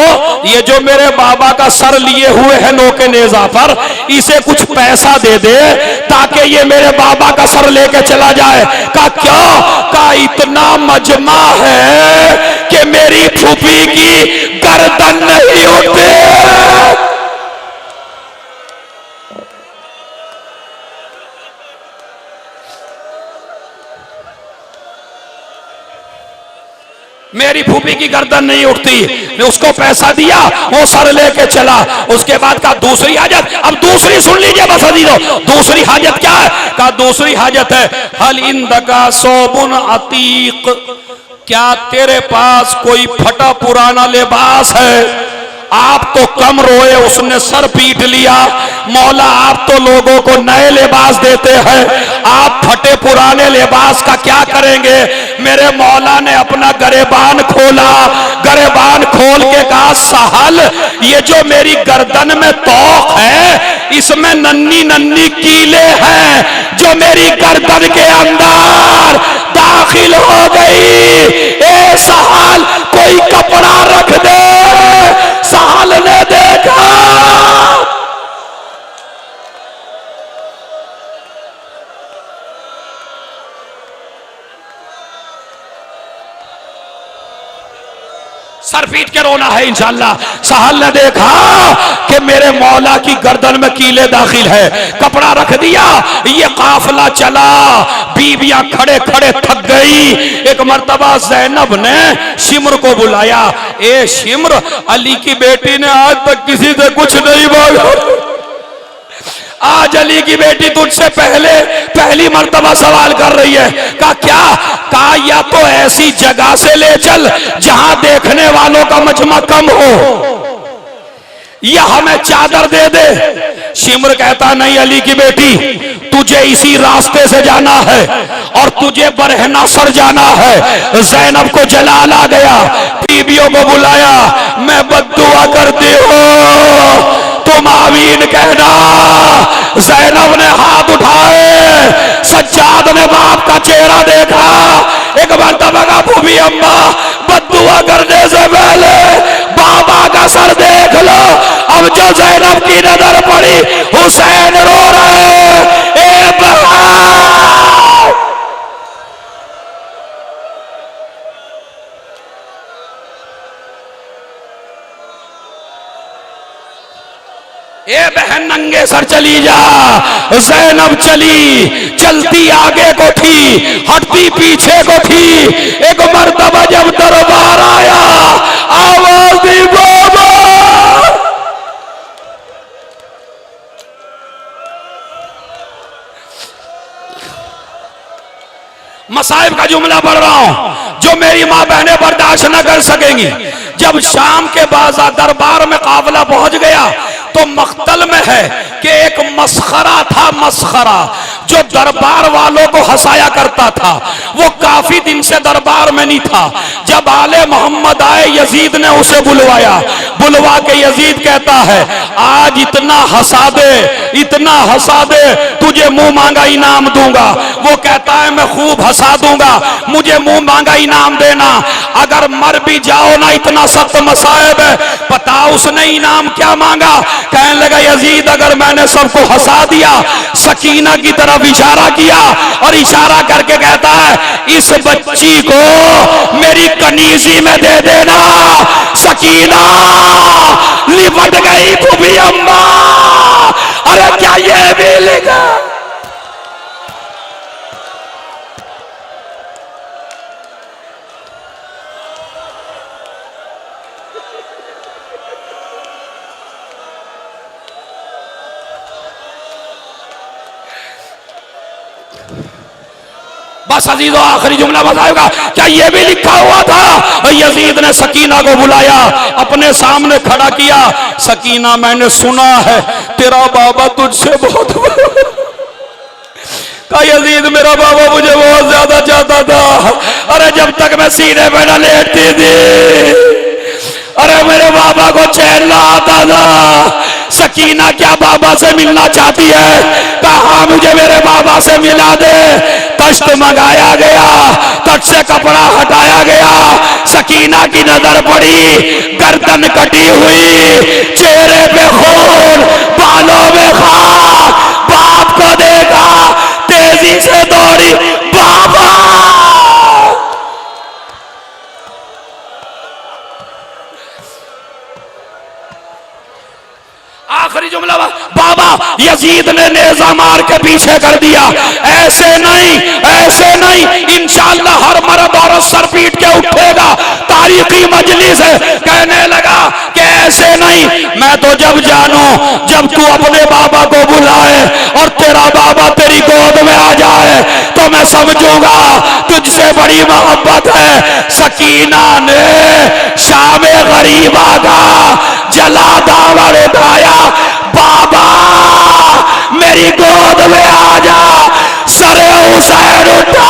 ये जो मेरे बाबा का सर लिए हुए है नोके नेजा पर, इसे कुछ पैसा दे दे ताकि ये मेरे बाबा का सर लेके चला जाए। का क्या? का इतना मजमा है कि मेरी फूफी की गर्दन नहीं उठे। मेरी फूफी की गर्दन नहीं उठती। ने उसको पैसा दिया, वो सर लेके चला। उसके बाद का दूसरी हाजत, अब दूसरी सुन लीजिए बस अजीजों, दूसरी हाजत क्या है? का दूसरी हाजत है हल इंदका सोबुन अतीक, क्या तेरे पास कोई फटा पुराना लिबास है? आप तो कम रोए, उसने सर पीट लिया। मौला आप तो लोगों को नए लिबास देते हैं, आप फटे पुराने लिबास का क्या करेंगे। मेरे मौला ने अपना गरेबान खोला, गरेबान खोल के कहा सहल ये जो मेरी गर्दन में तौक है इसमें नन्ही नन्ही कीले हैं जो मेरी गर्दन के अंदर दाखिल हो गई। ए सहल कोई कपड़ा रख दे। सहल ने देखा सर पीट के रोना है इंशाल्लाह। सहल ने देखा कि मेरे मौला की गर्दन में कीले दाखिल है, कपड़ा रख दिया, ये काफिला चला, बीबियां खड़े खड़े थक गई। एक मर्तबा ज़ैनब ने शिम्र को बुलाया, ए शिम्र अली की बेटी ने आज तक किसी से कुछ नहीं मांगा, आज अली की बेटी तुझसे पहली मर्तबा सवाल कर रही है। कहा क्या? कहा या तो ऐसी जगह से ले चल जहां देखने वालों का मजमा कम हो, या हमें चादर दे दे। शिम्र कहता नहीं अली की बेटी तुझे इसी रास्ते से जाना है और तुझे बरहना सर जाना है। ज़ैनब को जलाल आ गया, बीबियों को बुलाया, मैं बद्दुआ करती हूं तुम आमीन कहना। ज़ैनब ने हाथ उठाए, सज्जाद ने बाप का चेहरा देखा, एक मर्तबा का भूमि अम्मा बद्दुआ करने से पहले बाबा का सर देख लो। अब जो ज़ैनब की नजर पड़ी हुसैन रो रहे, ए बहार ए बहन नंगे सर चली जा। ज़ैनब चली, चलती आगे को थी, हटती पीछे को थी। एक मर्तबा जब दरबार आया आवाज दी बाबा। मसाइब का जुमला पढ़ रहा हूं जो मेरी माँ बहनें बर्दाश्त न कर सकेंगी। जब शाम के बाजार दरबार में काफिला पहुंच गया तो मख्तल में है कि एक मस्खरा था, मस्खरा जो दरबार वालों को हंसाया करता था, वो काफी दिन से दरबार में नहीं था। जब आले मोहम्मद आए यजीद ने उसे बुलवाया, बुलवा के यजीद कहता है आज इतना हंसा दे, इतना हंसा दे तुझे मुंह मांगा इनाम दूंगा। वो कहता है मैं खूब हंसा दूंगा, मुझे मुंह मांगा इनाम देना। अगर मर भी जाओ ना इतना सख्त मसाइब है, पता उसने इनाम क्या मांगा। कहने लगा यजीद अगर मैंने सबको हंसा दिया, सकीना की तरफ इशारा किया और इशारा करके कहता है इस बच्ची को मेरी कनीजी में दे देना। सकीना लिपट गई भूमि अम्मा। अरे क्या ये भी लिखा? बस अजीजों आखिरी जुमला बताएगा, क्या ये भी लिखा हुआ था? यजीद ने सकीना को बुलाया, अपने सामने खड़ा किया। सकीना मैंने सुना है तेरा बाबा तुझसे बहुत का यजीद मेरा बाबा मुझे बहुत ज्यादा चाहता था। अरे जब तक मैं सीने पे न लेटती थी, अरे मेरे बाबा को चैन ना आता था। सकीना क्या बाबा से मिलना चाहती है? कहा मुझे मेरे बाबा से मिला दे। तश्त मंगाया गया, तट से कपड़ा हटाया गया। सकीना की नजर पड़ी, गर्दन कटी हुई, चेहरे पे खून, बालों में खाक। बाप को देखा, तेजी से दौड़ी, बाबा। आखिरी जुमला बाबा यजीद ने नेजा मार के पीछे कर दिया। ऐसे नहीं, ऐसे नहीं, इंशाअल्लाह हर मर्द औरत सर पीट के उठेगा। तारीखी मजलिस है। कहने लगा कि ऐसे नहीं, मैं तो जब जानूं जब तू अपने बाबा को बुलाए और तेरा बाबा तेरी गोद में आ जाए तो मैं समझूंगा तुझसे बड़ी मोहब्बत है। सकीना ने शामे गरीबा का जला दावर उठाया, बाबा हुसैन उठा,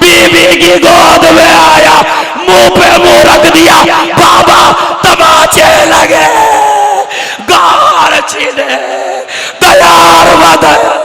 बीबी की गोद में आया, मुंह पे मुंह रख दिया, बाबा तमाचे लगे, गार छीने, तैयार बदल